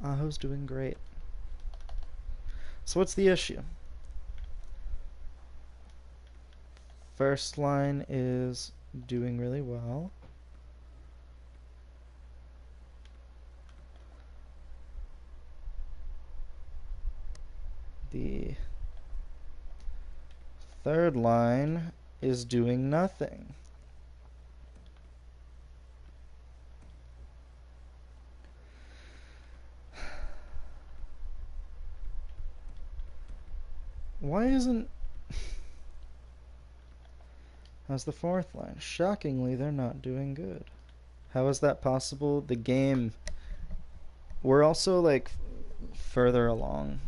Aho's doing great. So what's the issue? First line is doing really well. The third line is doing nothing. Why isn't... How's the fourth line? Shockingly, they're not doing good. How is that possible? The game... We're also, like, further along.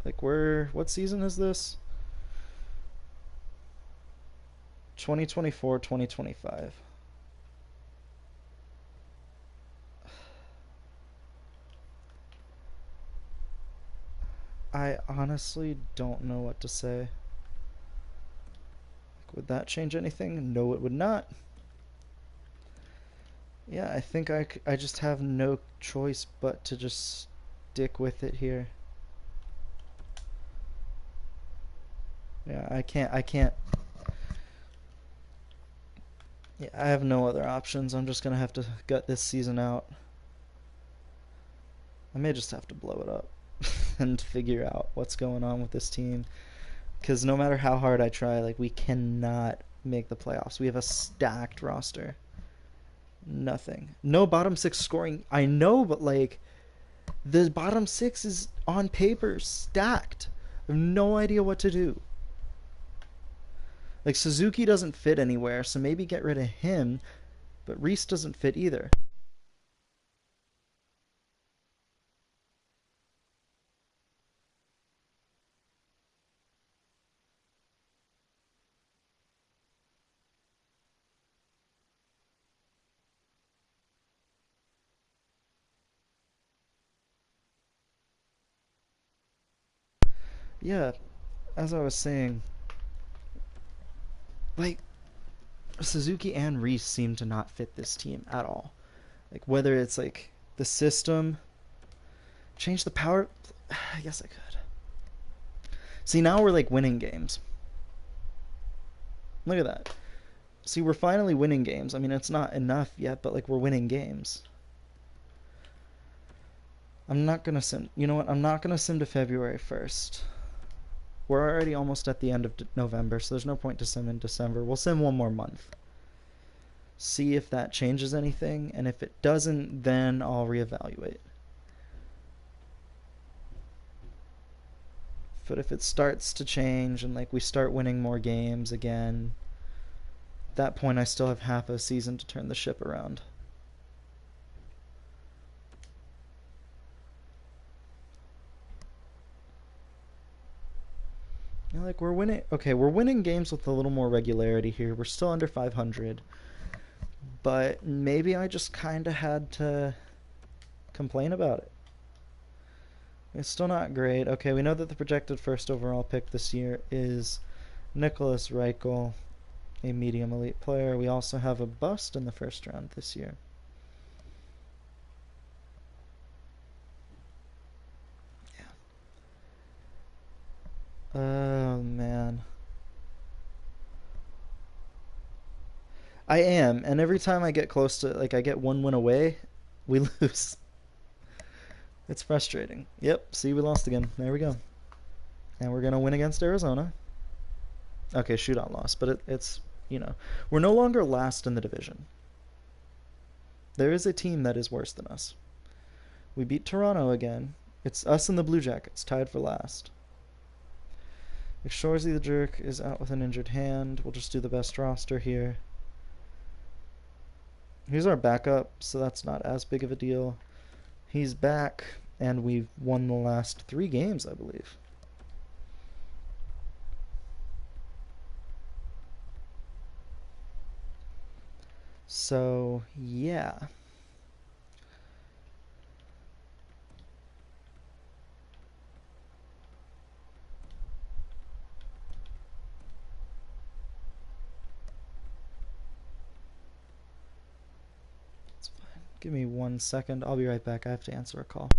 Like, what season is this? 2024, 2025. I honestly don't know what to say. Would that change anything? No, it would not. Yeah, I think I just have no choice but to just stick with it here. Yeah, I can't. Yeah, I have no other options. I'm just gonna have to gut this season out. I may just have to blow it up. and figure out what's going on with this team. Because no matter how hard I try, like, we cannot make the playoffs. We have a stacked roster. Nothing. No bottom six scoring. I know, but like, the bottom six is on paper stacked. I have no idea what to do. Like, Suzuki doesn't fit anywhere, so maybe get rid of him, but Reese doesn't fit either. Yeah, as I was saying, like, Suzuki and Reese seem to not fit this team at all. Like, whether it's like the system, change the power. I guess I could. See, now we're like winning games. Look at that. See, we're finally winning games. I mean, it's not enough yet, but like we're winning games. I'm not gonna sim. You know what? I'm not gonna sim to February 1st. We're already almost at the end of November, so there's no point to sim in December. We'll sim one more month. See if that changes anything, and if it doesn't, then I'll reevaluate. But if it starts to change and like we start winning more games again, at that point I still have half a season to turn the ship around. You know, like we're winning. Okay, we're winning games with a little more regularity here. We're still under 500, but maybe I just kind of had to complain about it. It's still not great. Okay, we know that the projected first overall pick this year is Nicholas Reichel, a medium elite player. We also have a bust in the first round this year. Oh man. I am, and every time I get close to like I get one win away, we lose. It's frustrating. Yep, see we lost again. There we go. And we're gonna win against Arizona. Okay, shootout loss, but it's we're no longer last in the division. There is a team that is worse than us. We beat Toronto again. It's us and the Blue Jackets tied for last. If Shorzy the Jerk is out with an injured hand, we'll just do the best roster here. Here's our backup, so that's not as big of a deal. He's back, and we've won the last 3 games, I believe. So, yeah. It's fine. Give me 1 second. I'll be right back. I have to answer a call.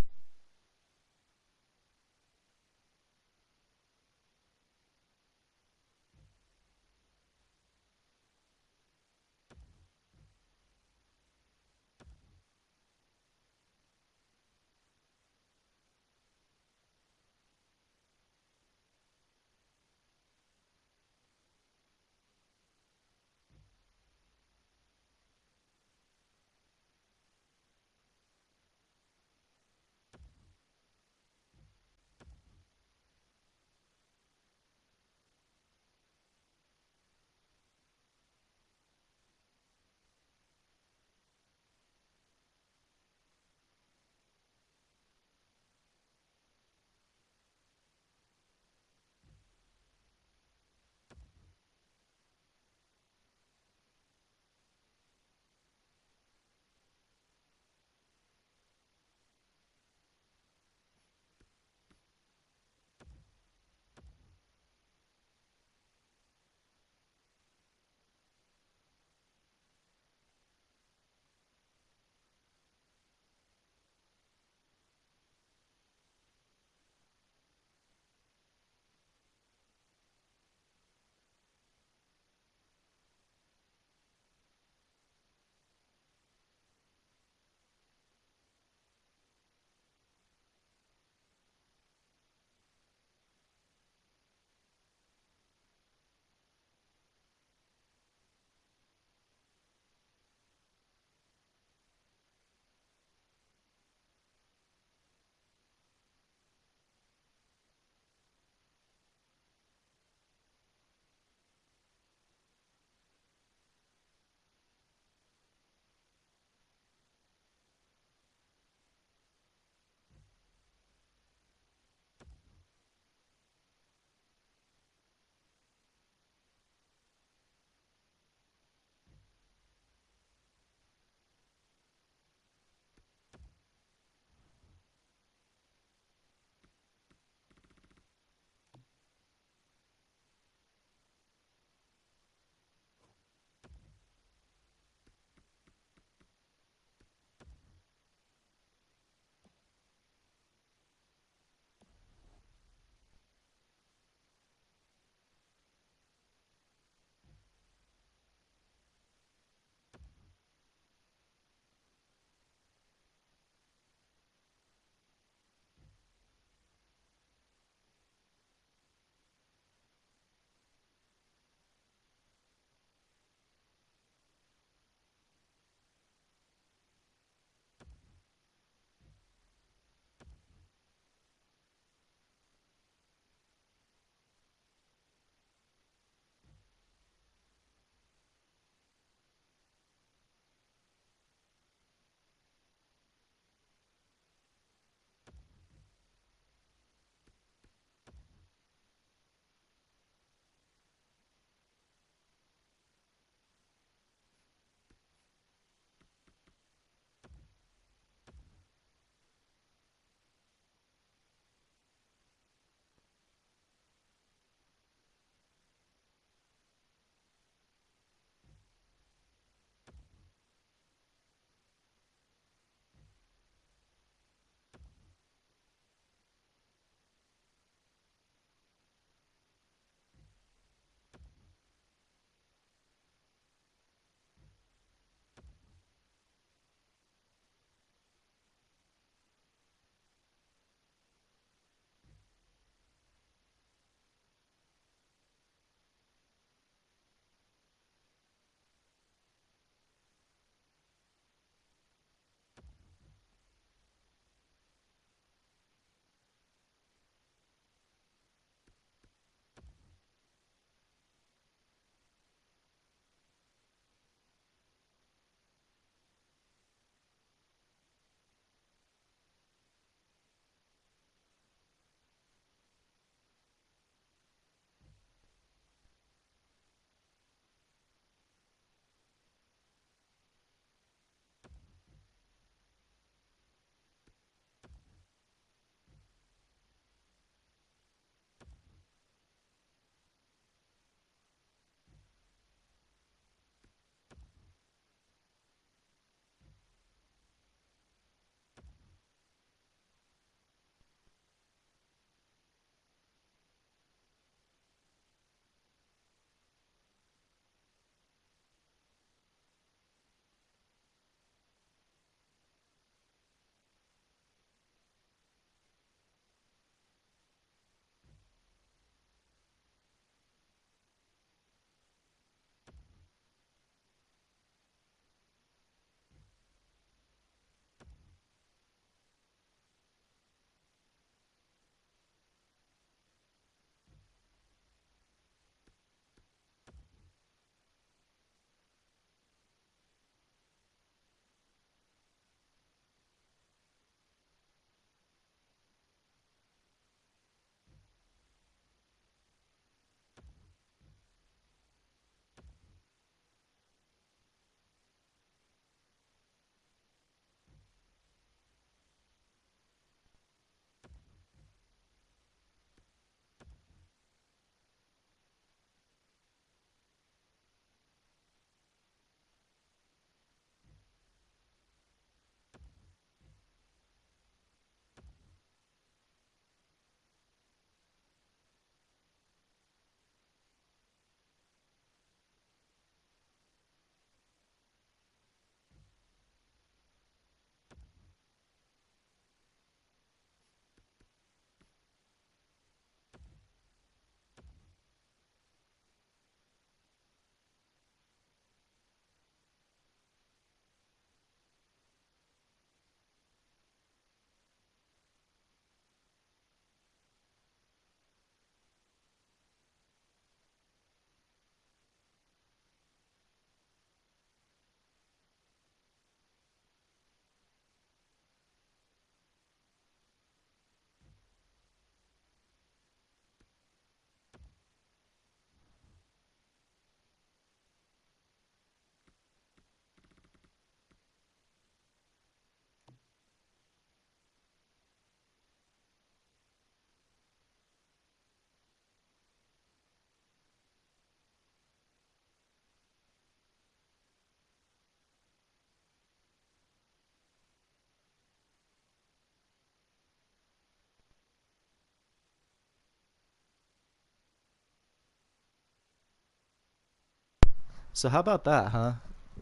So how about that, huh?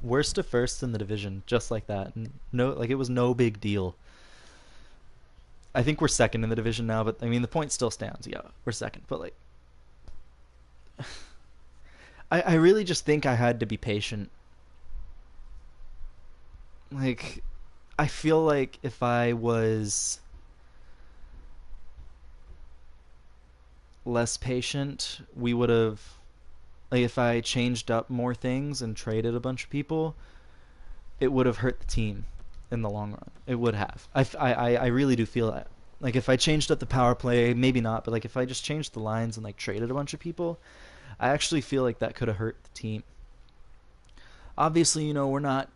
Worst to first in the division, just like that. No, like it was no big deal. I think we're second in the division now, but I mean the point still stands. Yeah, we're second, but like I really just think I had to be patient. Like I feel like if I was less patient, we would have, like if I changed up more things and traded a bunch of people, it would have hurt the team in the long run. It would have. I really do feel that. Like if I changed up the power play, maybe not, but like if I just changed the lines and like traded a bunch of people, I actually feel like that could have hurt the team. Obviously, we're not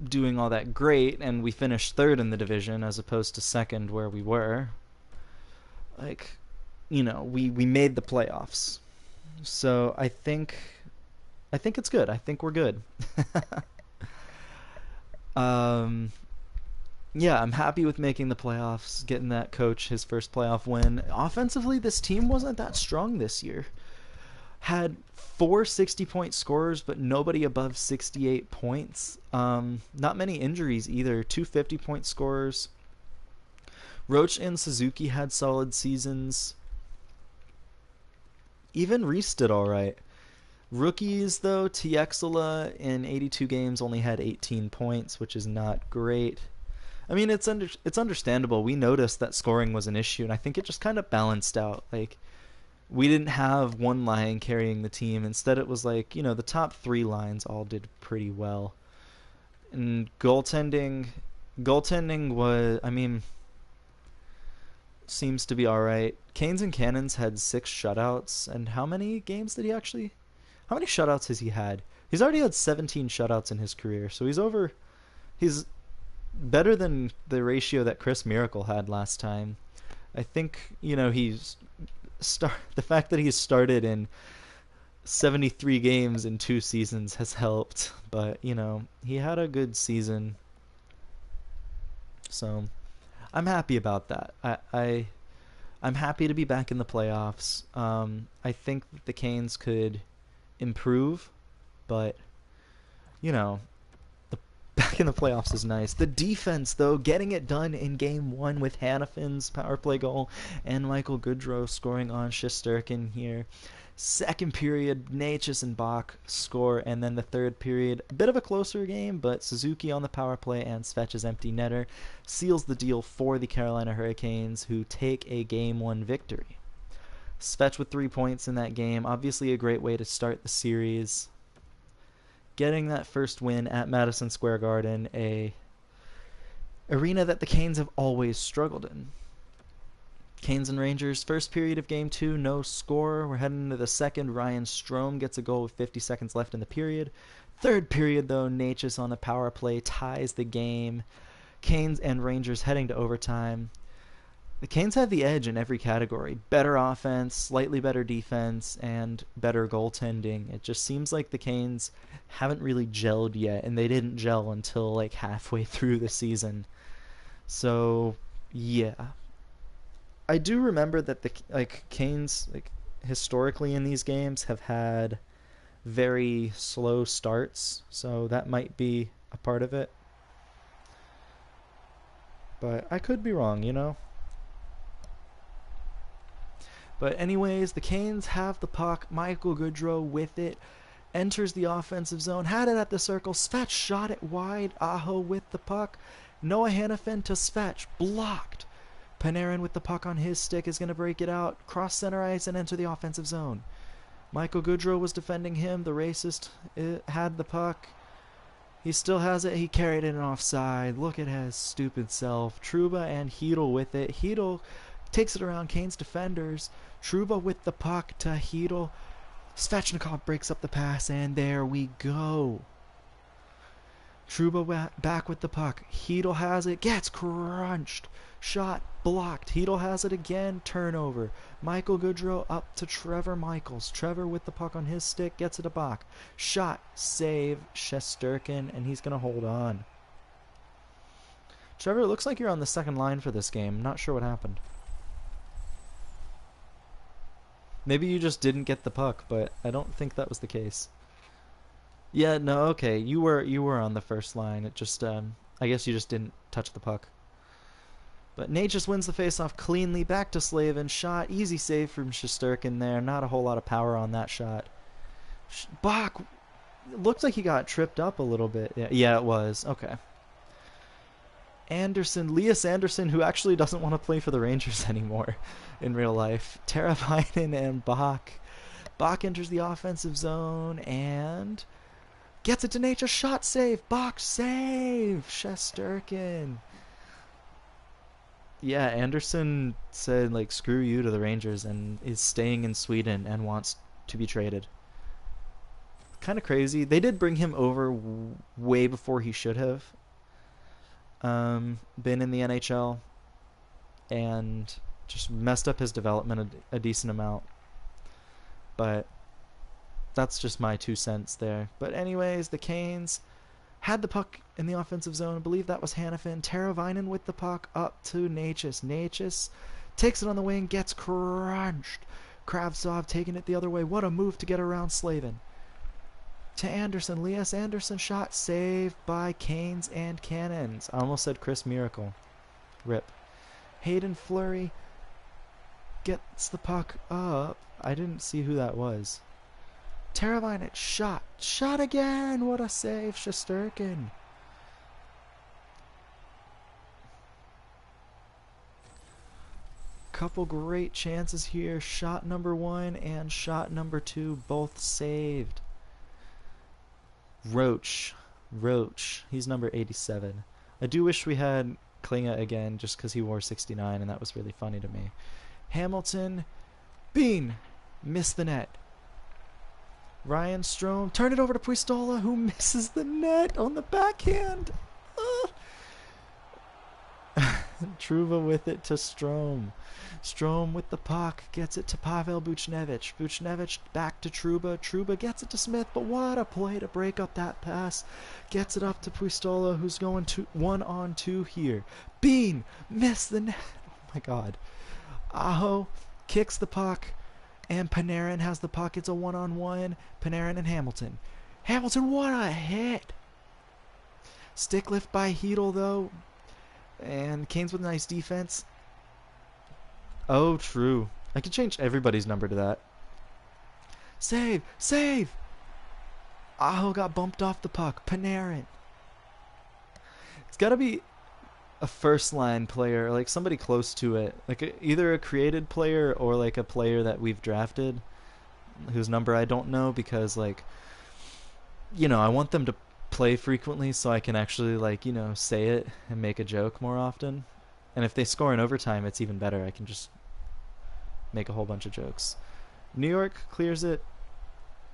doing all that great, and we finished third in the division as opposed to second where we were. Like, we made the playoffs, so I think it's good. I think we're good. um, yeah, I'm happy with making the playoffs, getting that coach his first playoff win. Offensively, this team wasn't that strong this year. Had four 60-point scorers, but nobody above 68 points. Not many injuries either. Two 50-point scorers. Roach and Suzuki had solid seasons. Even Reese did all right. Rookies, though, Tiexela in 82 games only had 18 points, which is not great. I mean, it's understandable. We noticed that scoring was an issue, and I think it just kind of balanced out. Like, we didn't have one line carrying the team. Instead, it was like, the top three lines all did pretty well. And goaltending was, I mean, seems to be all right. Canes and Cannons had 6 shutouts, and how many games did he actually? How many shutouts has he had? He's already had 17 shutouts in his career, so He's better than the ratio that Chris Miracle had last time. I think the fact that he's started in 73 games in 2 seasons has helped, but he had a good season, so I'm happy about that. I'm happy to be back in the playoffs. I think that the Canes could improve, but the back in the playoffs is nice. The defense, though, getting it done in game 1 with Hanafin's power play goal and Michael Goodrow scoring on Shesterkin here. Second period, Natchez and Bach score, and then the third period, a bit of a closer game, but Suzuki on the power play and Svetch's empty netter seals the deal for the Carolina Hurricanes, who take a Game 1 victory. Svetch with 3 points in that game, obviously a great way to start the series. Getting that first win at Madison Square Garden, a arena that the Canes have always struggled in. Canes and Rangers, first period of game 2, no score. We're heading into the second. Ryan Strome gets a goal with 50 seconds left in the period. Third period, though, Natchez on the power play ties the game. Canes and Rangers heading to overtime. The Canes have the edge in every category. Better offense, slightly better defense, and better goaltending. It just seems like the Canes haven't really gelled yet, and they didn't gel until like halfway through the season. So, yeah. I do remember that the Canes historically in these games have had very slow starts, so that might be a part of it. But I could be wrong. But anyways, the Canes have the puck. Michael Goodrow with it. Enters the offensive zone. Had it at the circle. Svetch shot it wide. Aho with the puck. Noah Hanifin to Svetch. Blocked. Panarin with the puck on his stick is going to break it out. Cross center ice and enter the offensive zone. Michael Goodrow was defending him. The racist had the puck. He still has it. He carried it in offside. Look at his stupid self. Trouba and Hedl with it. Hedl takes it around Canes defenders. Trouba with the puck to Hedl. Svechnikov breaks up the pass, and there we go. Trouba back with the puck. Hedl has it. Gets crunched. Shot blocked. Hedl has it again. Turnover. Michael Goodrow up to Trevor Michaels. Trevor with the puck on his stick. Gets it to Bach. Shot. Save. Shesterkin. And he's going to hold on. Trevor, it looks like you're on the second line for this game. Not sure what happened. Maybe you just didn't get the puck, but I don't think that was the case. Yeah, no, okay. You were on the first line. It just I guess you just didn't touch the puck. But Nate just wins the faceoff cleanly. Back to Slavin. Shot. Easy save from Shesterkin there. Not a whole lot of power on that shot. Bach looked like he got tripped up a little bit. Yeah, it was. Okay. Anderson, Lias Anderson, who actually doesn't want to play for the Rangers anymore in real life. Teravainen and Bach. Bach enters the offensive zone and gets it to Nature. Shot save. Bach save. Shesterkin. Yeah, Anderson said like screw you to the Rangers and is staying in Sweden and wants to be traded. Kind of crazy. They did bring him over way before he should have been in the NHL and just messed up his development a decent amount. But that's just my 2 cents there. But anyways, the Canes had the puck in the offensive zone. I believe that was Hanifin. Teravainen with the puck up to Necas. Necas takes it on the wing, gets crunched. Kravtsov taking it the other way. What a move to get around Slavin. To Anderson. Lias Anderson shot saved by Canes and Cannons. I almost said Chris Miracle. Rip. Hayden Fleury gets the puck up. I didn't see who that was. Teravainen shot. Shot again. What a save. Shesterkin. Couple great chances here. Shot number 1 and shot number 2 both saved. Roach. He's number 87. I do wish we had Klinga again just because he wore 69 and that was really funny to me. Hamilton. Bean. Missed the net. Ryan Strome. Turn it over to Puistola who misses the net on the backhand. Trouba with it to Strome. Strome with the puck gets it to Pavel Buchnevich. Buchnevich back to Trouba. Trouba gets it to Smith, but what a play to break up that pass. Gets it up to Puistola, who's going 1-on-2 here. Bean missed the net. Oh my god. Aho kicks the puck, and Panarin has the puck. It's a 1-on-1. Panarin and Hamilton. Hamilton, what a hit! Stick lift by Hedl, though. And Canes with a nice defense. Oh, true. I could change everybody's number to that. Save! Save! Aho got bumped off the puck. Panarin. It's got to be a first-line player, like somebody close to it. Like either a created player or like a player that we've drafted whose number I don't know because, like, you know, I want them to play frequently so I can actually, like, you know, say it and make a joke more often. And if they score in overtime, it's even better. I can just make a whole bunch of jokes. New York clears it,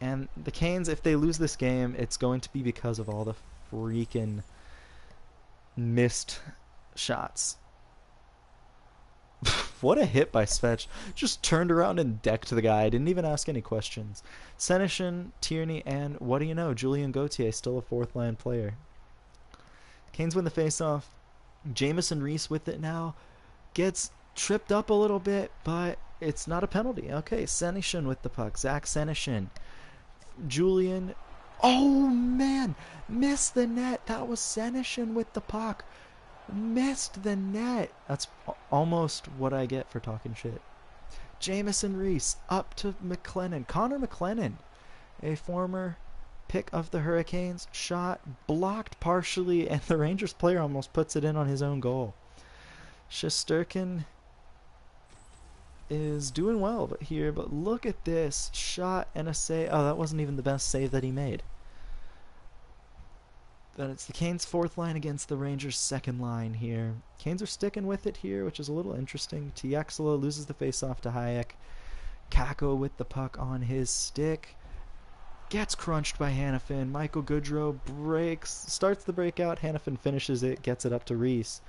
and the Canes, if they lose this game, it's going to be because of all the freaking missed shots. What a hit by Svech. Just turned around and decked the guy. Didn't even ask any questions. Senyshyn, Tierney, and what do you know? Julien Gauthier, still a fourth-line player. Canes win the faceoff. Jamieson Reese with it now. Gets tripped up a little bit, but it's not a penalty. Okay, Senyshyn with the puck. Zach Senyshyn. Julian. Oh, man. Missed the net. That was Senyshyn with the puck. Missed the net. That's almost what I get for talking shit. Jamieson Reese up to McLennan. Connor McLennan, a former pick of the Hurricanes. Shot blocked partially, and the Rangers player almost puts it in on his own goal. Shesterkin is doing well here, but look at this. Shot and a save. Oh, that wasn't even the best save that he made. Then it's the Canes' fourth line against the Rangers' second line here. Canes are sticking with it here, which is a little interesting. Tiaxela loses the faceoff to Hayek. Kakko with the puck on his stick. Gets crunched by Hanifin. Michael Goodrow starts the breakout. Hanifin finishes it, gets it up to Reese.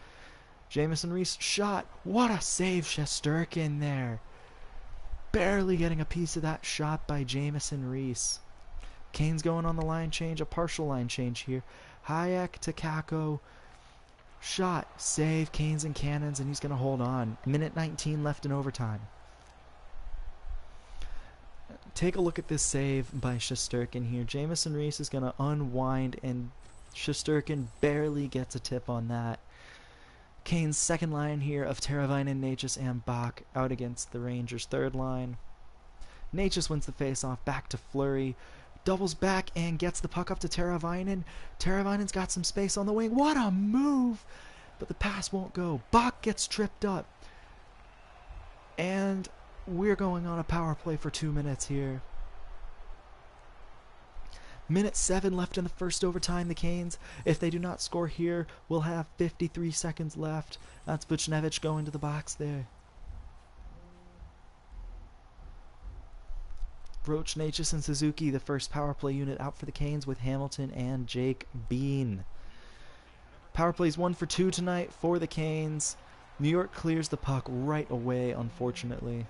Jamieson Reese shot. What a save, Shesterkin there. Barely getting a piece of that shot by Jamieson Reese. Canes going on the line change, a partial line change here. Hayek to Kakko. Shot, save, Canes and Cannons, and he's going to hold on. Minute 19 left in overtime. take a look at this save by Shesterkin here. Jamison Reese is going to unwind, and Shesterkin barely gets a tip on that. Canes' second line here of Teravainen, Necas, and Bach out against the Rangers' third line. Necas wins the faceoff, back to Fleury, doubles back and gets the puck up to Teravainen. Teravainen's got some space on the wing. What a move! But the pass won't go. Bach gets tripped up. And we're going on a power play for 2 minutes here. Minute 7 left in the first overtime. The Canes, if they do not score here, will have 53 seconds left. That's Buchnevich going to the box there. Roach, Necas, and Suzuki, the first power play unit out for the Canes with Hamilton and Jake Bean. Power plays 1 for 2 tonight for the Canes. New York clears the puck right away, unfortunately.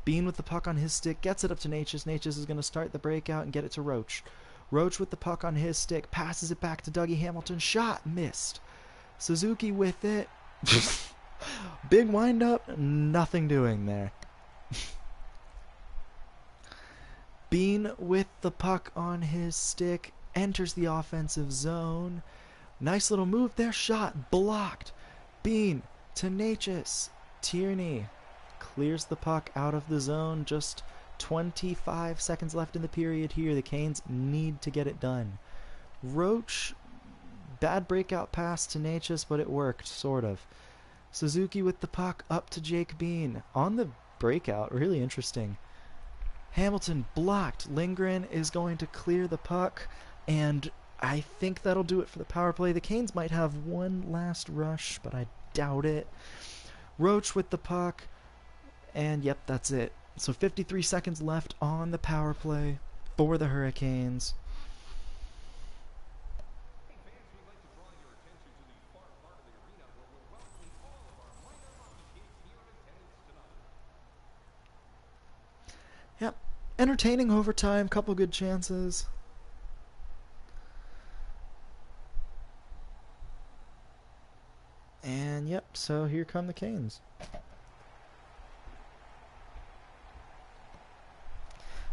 Bean with the puck on his stick, gets it up to Necas. Necas is going to start the breakout and get it to Roach. Roach with the puck on his stick, passes it back to Dougie Hamilton. Shot missed. Suzuki with it. Big windup, nothing doing there. Bean with the puck on his stick, enters the offensive zone. Nice little move there, shot blocked. Bean to Necas. Tierney clears the puck out of the zone. Just 25 seconds left in the period here. The Canes need to get it done. Roach, bad breakout pass to Necas, but it worked, sort of. Suzuki with the puck up to Jake Bean. On the breakout, really interesting. Hamilton blocked. Lindgren is going to clear the puck, and I think that'll do it for the power play. The Canes might have one last rush, but I doubt it. Roach with the puck, and yep, that's it. So 53 seconds left on the power play for the Hurricanes. Yep, entertaining overtime, couple good chances. And yep, so here come the Canes.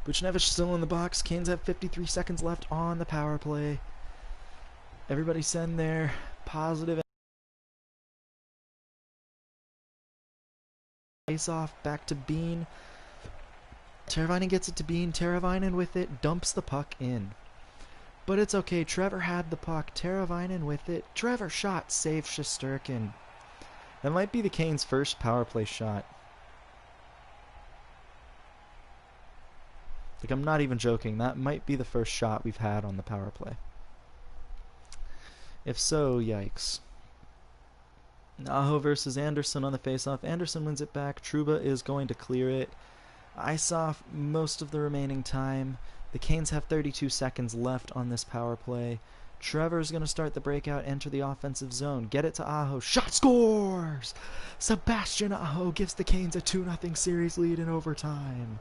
Buchnevich still in the box. Canes have 53 seconds left on the power play. Everybody send their positive face off back to Bean. Teravainen gets it to Bean. Teravainen with it dumps the puck in. But it's okay. Trevor had the puck. Teravainen with it. Trevor shot. Save Shesterkin. That might be the Canes' first power play shot. Like, I'm not even joking. That might be the first shot we've had on the power play. If so, yikes. Aho versus Anderson on the faceoff. Anderson wins it back. Trouba is going to clear it. Isoff most of the remaining time. The Canes have 32 seconds left on this power play. Trevor's going to start the breakout, enter the offensive zone. Get it to Aho. Shot scores! Sebastian Aho gives the Canes a 2-0 series lead in overtime.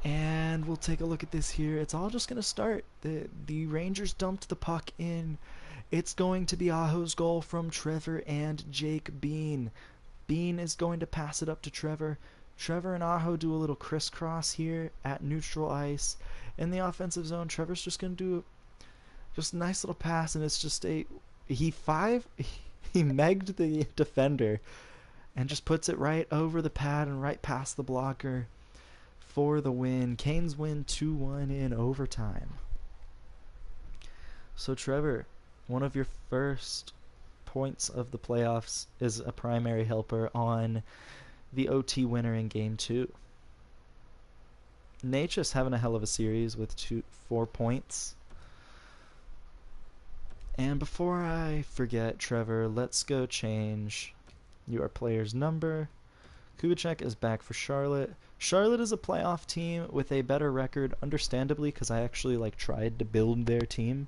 And we'll take a look at this here. It's all just going to start. The Rangers dumped the puck in. It's going to be Aho's goal from Trevor and Jake Bean. Bean is going to pass it up to Trevor. Trevor and Aho do a little crisscross here at neutral ice. In the offensive zone, Trevor's just going to do just a nice little pass, and it's just he megged the defender and just puts it right over the pad and right past the blocker for the win. Canes win 2-1 in overtime. So Trevor, one of your first points of the playoffs is a primary helper on the OT winner in Game 2. Necas having a hell of a series with 4 points. And before I forget, Trevor, let's go change your player's number. Kubicek is back for Charlotte. Charlotte is a playoff team with a better record, understandably, because I actually tried to build their team.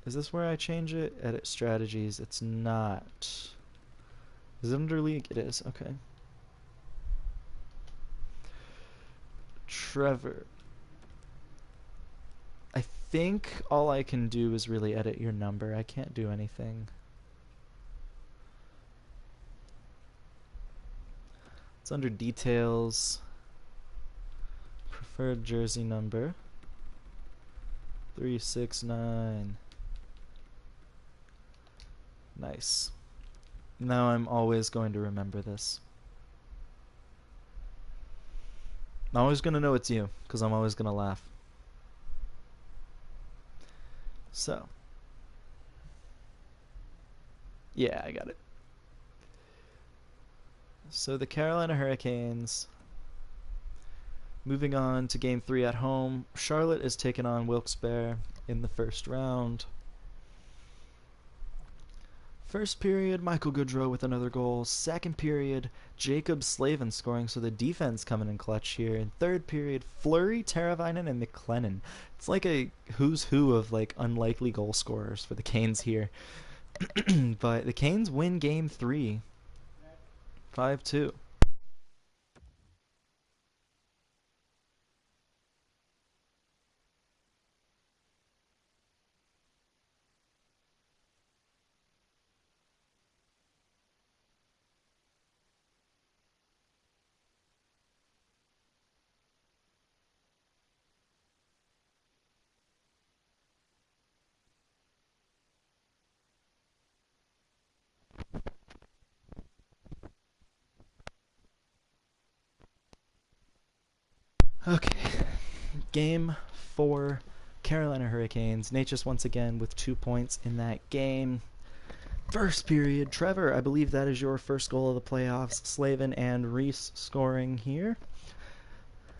Is this where I change it? Edit strategies. It's not. Is it under league? It is. Okay. Trevor. I think all I can do is really edit your number. I can't do anything. It's under details. Preferred jersey number 369. Nice. Now I'm always going to remember this. I'm always going to know it's you, because I'm always going to laugh. So. Yeah, I got it. So the Carolina Hurricanes, moving on to Game 3 at home. Charlotte is taking on Wilkes-Barre in the first round. First period, Michael Goodrow with another goal. Second period, Jacob Slavin scoring, so the defense coming in clutch here. In third period, Fleury, Teravainen, and McLennan. It's like a who's who of like unlikely goal scorers for the Canes here. But the Canes win Game 3, 5-2. Okay, Game 4, Carolina Hurricanes. Natchez once again with 2 points in that game. First period, Trevor, I believe that is your first goal of the playoffs. Slavin and Reese scoring here.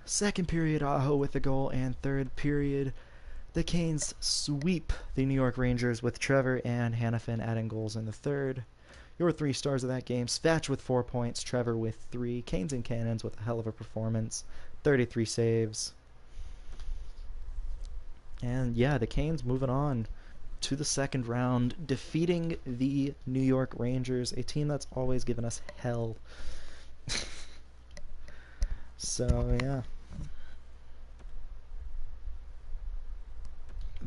Second period, Aho with the goal. And third period, the Canes sweep the New York Rangers with Trevor and Hanifin adding goals in the third. Your 3 stars of that game, Svatch with 4 points, Trevor with 3. Canes and Cannons with a hell of a performance, 33 saves. And yeah, the Canes moving on to the second round, defeating the New York Rangers, a team that's always given us hell. So yeah.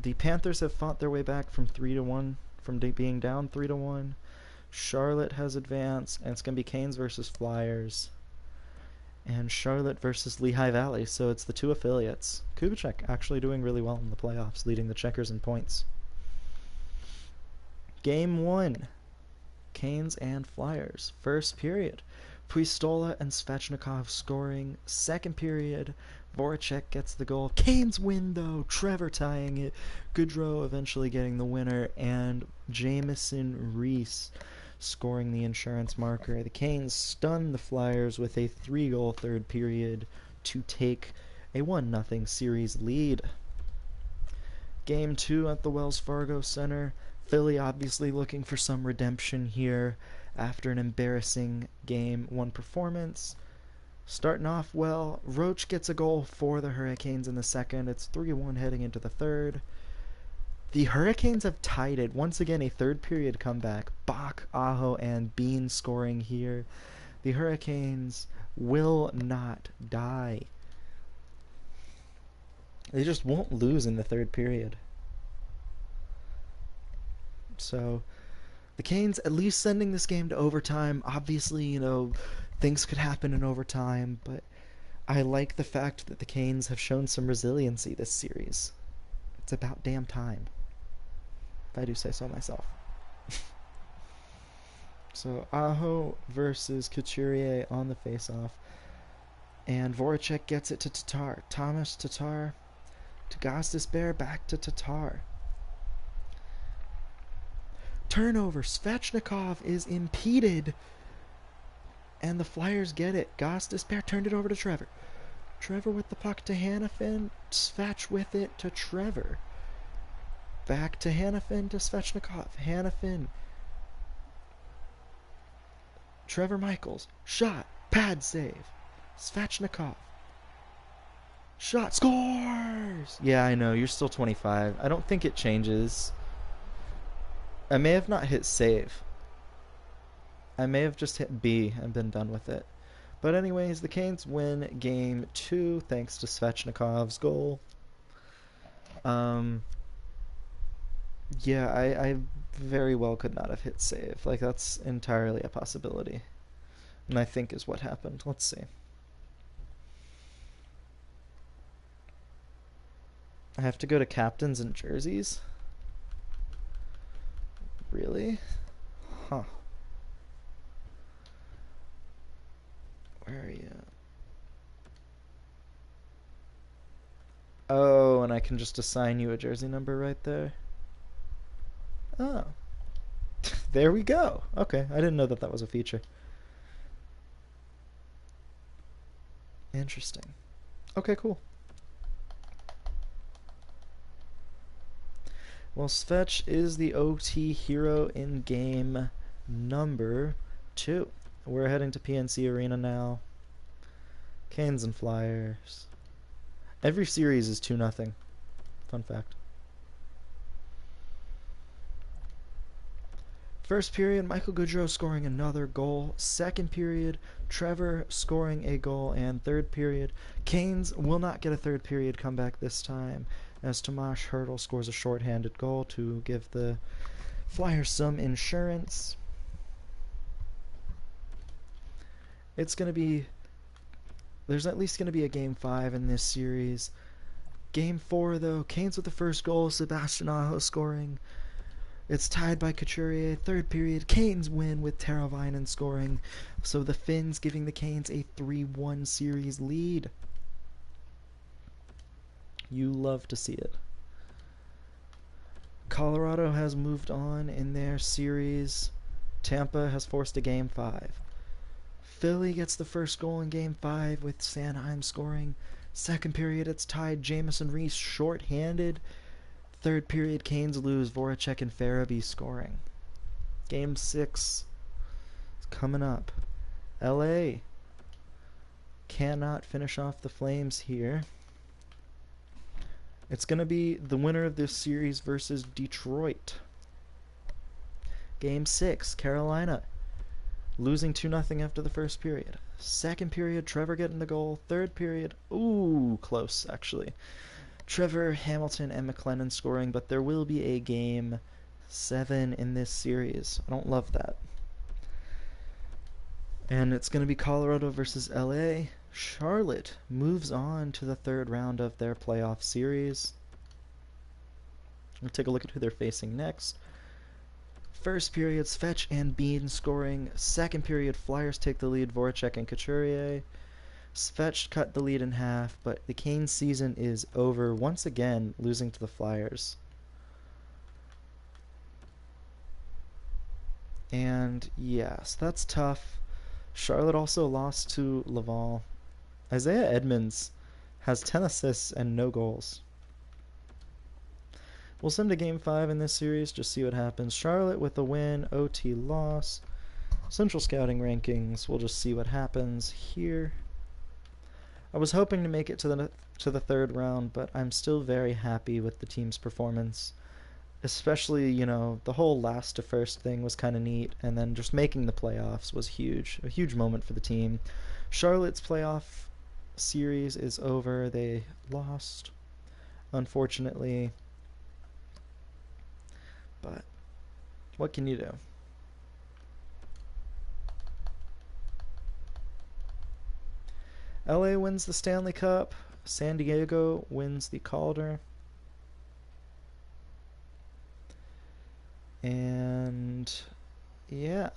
The Panthers have fought their way back from 3-1, from being down 3-1. Charlotte has advanced, and it's going to be Canes versus Flyers. And Charlotte versus Lehigh Valley, so it's the 2 affiliates. Kubicek actually doing really well in the playoffs, leading the Checkers in points. Game 1, Canes and Flyers. First period, Puistola and Svechnikov scoring. Second period, Voracek gets the goal. Canes win though, Trevor tying it, Goodrow eventually getting the winner, and Jamison Reese scoring the insurance marker. The Canes stun the Flyers with a 3-goal third period to take a 1-0 series lead. Game 2 at the Wells Fargo Center. Philly obviously looking for some redemption here after an embarrassing Game 1 performance. Starting off well, Roach gets a goal for the Hurricanes in the second. It's 3-1 heading into the third. The Hurricanes have tied it. Once again, a third period comeback. Bach, Aho, and Bean scoring here. The Hurricanes will not die. They just won't lose in the third period. So the Canes at least sending this game to overtime. Obviously, things could happen in overtime, but I like the fact that the Canes have shown some resiliency this series. It's about damn time, if I do say so myself. So Aho versus Couturier on the face-off, and Voracek gets it to Tatar. Thomas Tatar to Gostisbehere, back to Tatar. Turnover. Svechnikov is impeded, and the Flyers get it. Gostisbehere turned it over to Trevor. Trevor with the puck to Hanifin. Svech with it to Trevor. Back to Hanifin to Svechnikov. Hanifin. Trevor Michaels. Shot. Pad save. Svechnikov. Shot. Scores! Yeah, I know. You're still 25. I don't think it changes. I may have not hit save. I may have just hit B and been done with it. But anyways, the Canes win Game 2 thanks to Svechnikov's goal. Yeah, I very well could not have hit save. Like, that's entirely a possibility. And I think is what happened. Let's see. I have to go to captains and jerseys? Really? Huh. Where are you? Oh, and I can just assign you a jersey number right there. Oh. There we go. Okay, I didn't know that that was a feature. Interesting. Okay, cool. Well, Svetch is the OT hero in game number 2. We're heading to PNC Arena now. Canes and Flyers. Every series is 2-0. Fun fact. First period, Michael Gaudreau scoring another goal. Second period, Trevor scoring a goal. And third period, Canes will not get a third period comeback this time, as Tomas Hertl scores a shorthanded goal to give the Flyers some insurance. It's going to be... There's at least going to be a Game 5 in this series. Game 4, though, Canes with the first goal, Sebastian Aho scoring. It's tied by Couturier. Third period, Canes win with Teravainen scoring. So the Finns giving the Canes a 3-1 series lead. You love to see it. Colorado has moved on in their series. Tampa has forced a Game 5. Philly gets the first goal in Game 5 with Sanheim scoring. Second period, it's tied. Jamieson Reese short-handed. Third period, Canes lose. Voracek and Farabee scoring. Game 6 is coming up. LA cannot finish off the Flames here. It's going to be the winner of this series versus Detroit. Game 6, Carolina losing 2-0 after the first period. Second period, Trevor getting the goal. Third period, ooh, close actually. Trevor, Hamilton, and McLennan scoring, but there will be a Game 7 in this series. I don't love that. And it's going to be Colorado versus LA. Charlotte moves on to the third round of their playoff series. We'll take a look at who they're facing next. First period, Svetch and Bean scoring. Second period, Flyers take the lead, Voracek and Couturier. Svetch cut the lead in half, but the Canes season is over once again, losing to the Flyers. And yes, that's tough. Charlotte also lost to Laval. Isaiah Edmonds has 10 assists and no goals. We'll send to Game 5 in this series, just see what happens. Charlotte with a win, OT loss. Central Scouting rankings, we'll just see what happens here. I was hoping to make it to the third round, but I'm still very happy with the team's performance. Especially, you know, the whole last to first thing was kind of neat, and then just making the playoffs was huge. A huge moment for the team. Charlotte's playoff series is over. They lost, unfortunately. But what can you do? LA wins the Stanley Cup. San Diego wins the Calder. And yeah.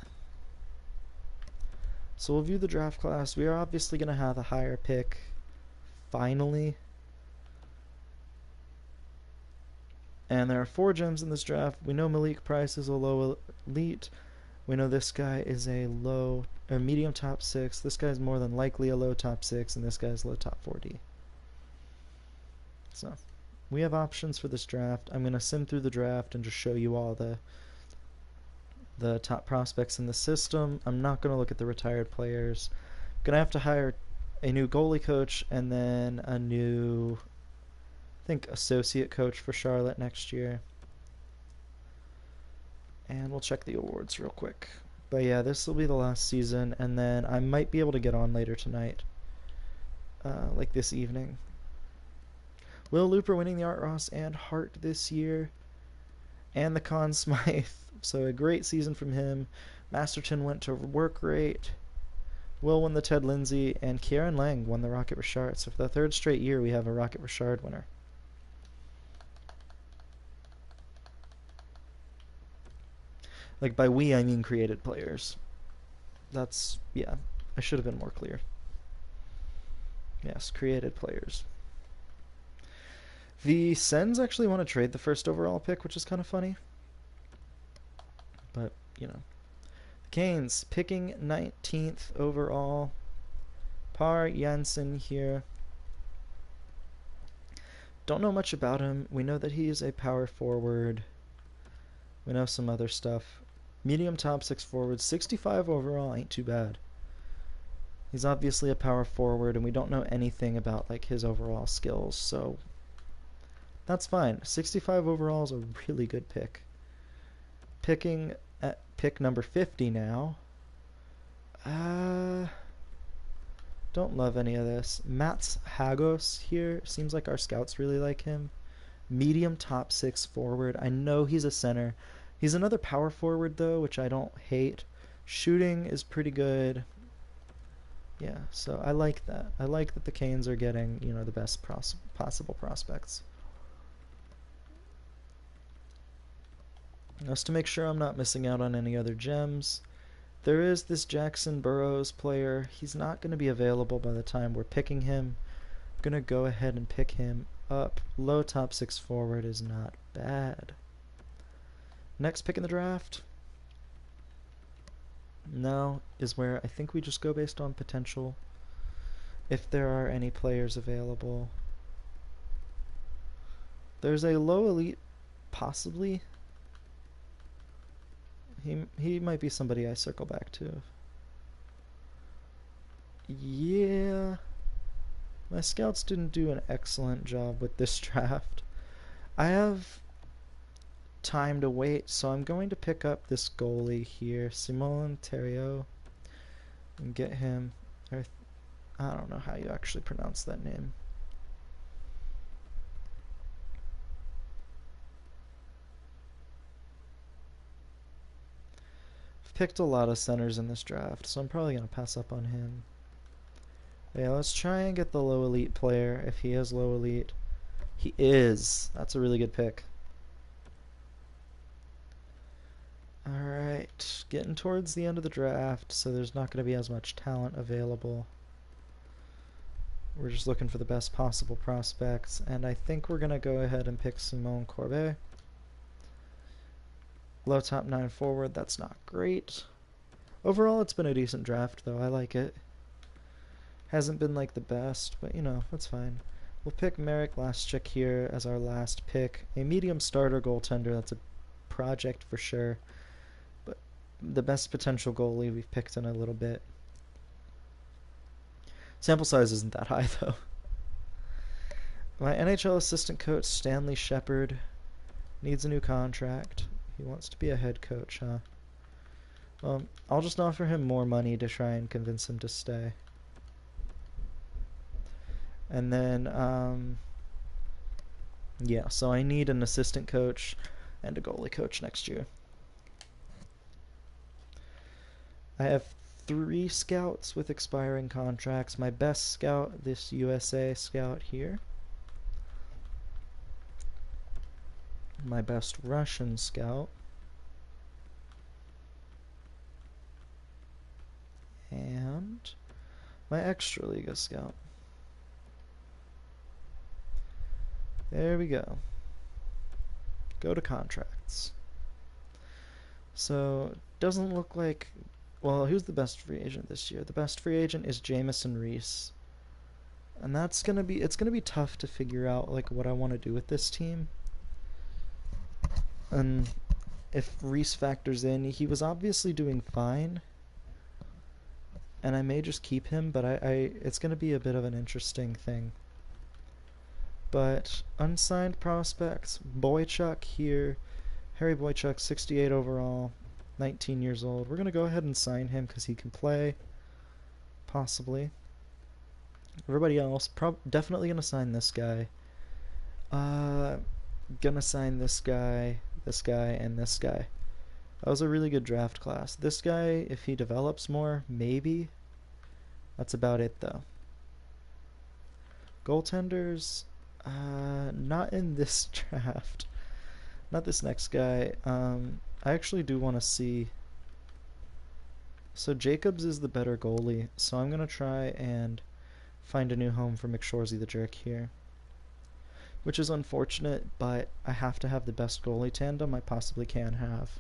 So we'll view the draft class. We are obviously going to have a higher pick finally. And there are 4 gems in this draft. We know Malik Price is a low elite. We know this guy is a medium top 6. This guy's more than likely a low top 6, and this guy's low top 4D. So, we have options for this draft. I'm going to sim through the draft and just show you all the top prospects in the system. I'm not going to look at the retired players. I'm going to have to hire a new goalie coach and then a new, I think, associate coach for Charlotte next year. And we'll check the awards real quick. But yeah, this will be the last season, and then I might be able to get on later tonight. Like this evening. Will Looper winning the Art Ross and Hart this year. And the Conn Smythe. So a great season from him. Masterton went to work rate. Will won the Ted Lindsay, and Kieran Lang won the Rocket Richard. So for the third straight year, we have a Rocket Richard winner. Like, by we, I mean created players. That's, yeah, I should have been more clear. Yes, created players. The Sens actually want to trade the first overall pick, which is kind of funny. But, you know. The Canes picking 19th overall. Par Janssen here. Don't know much about him. We know that he is a power forward. We know some other stuff. Medium top 6 forward. 65 overall ain't too bad. He's obviously a power forward, and we don't know anything about like his overall skills, so that's fine. 65 overall is a really good pick. Picking at pick number 50 now. Don't love any of this. Mats Hagos here. Seems like our scouts really like him. Medium top 6 forward. I know he's a center. He's another power forward though, which I don't hate. Shooting is pretty good. Yeah, so I like that. I like that the Canes are getting, you know, the best possible prospects. Just to make sure I'm not missing out on any other gems, there is this Jackson Burrows player. He's not going to be available by the time we're picking him. I'm going to go ahead and pick him up. Low top 6 forward is not bad. Next pick in the draft, now is where I think we just go based on potential. If there are any players available. There's a low elite, possibly. He might be somebody I circle back to. Yeah. My scouts didn't do an excellent job with this draft. I have time to wait, so I'm going to pick up this goalie here, Simon Theriault, and get him. I don't know how you actually pronounce that name. I've picked a lot of centers in this draft, so I'm probably going to pass up on him. Yeah, let's try and get the low elite player, if he is low elite. He is. That's a really good pick. Alright, getting towards the end of the draft, so there's not going to be as much talent available. We're just looking for the best possible prospects, and I think we're going to go ahead and pick Simon Corbet. Low top 9 forward, that's not great. Overall, it's been a decent draft, though. I like it. Hasn't been like the best, but you know, that's fine. We'll pick Marek Laschuk here as our last pick. A medium starter goaltender, that's a project for sure. But the best potential goalie we've picked in a little bit. Sample size isn't that high, though. My NHL assistant coach, Stanley Shepard, needs a new contract. He wants to be a head coach, huh? Well, I'll just offer him more money to try and convince him to stay. And then, yeah, so I need an assistant coach and a goalie coach next year. I have 3 scouts with expiring contracts. My best scout, this USA scout here. My best Russian scout. And my Extraliga scout. There we go. Go to contracts. So, doesn't look like... Well, who's the best free agent this year? The best free agent is Jamison Reese. And that's gonna be... It's gonna be tough to figure out, like, what I want to do with this team. And if Reese factors in, he was obviously doing fine. And I may just keep him, but it's gonna be a bit of an interesting thing. But unsigned prospects, Boychuk here. Harry Boychuk, 68 overall, 19 years old. We're going to go ahead and sign him because he can play, possibly. Everybody else, definitely going to sign this guy. Gonna sign this guy, and this guy. That was a really good draft class. This guy, if he develops more, maybe. That's about it, though. Goaltenders, not in this draft. Not this next guy. I actually do want to see. So Jacobs is the better goalie, so I'm going to try and find a new home for McShorsey the Jerk here. Which is unfortunate, but I have to have the best goalie tandem I possibly can have.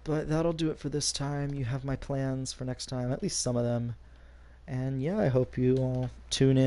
But that'll do it for this time. You have my plans for next time, at least some of them. And yeah, I hope you all tune in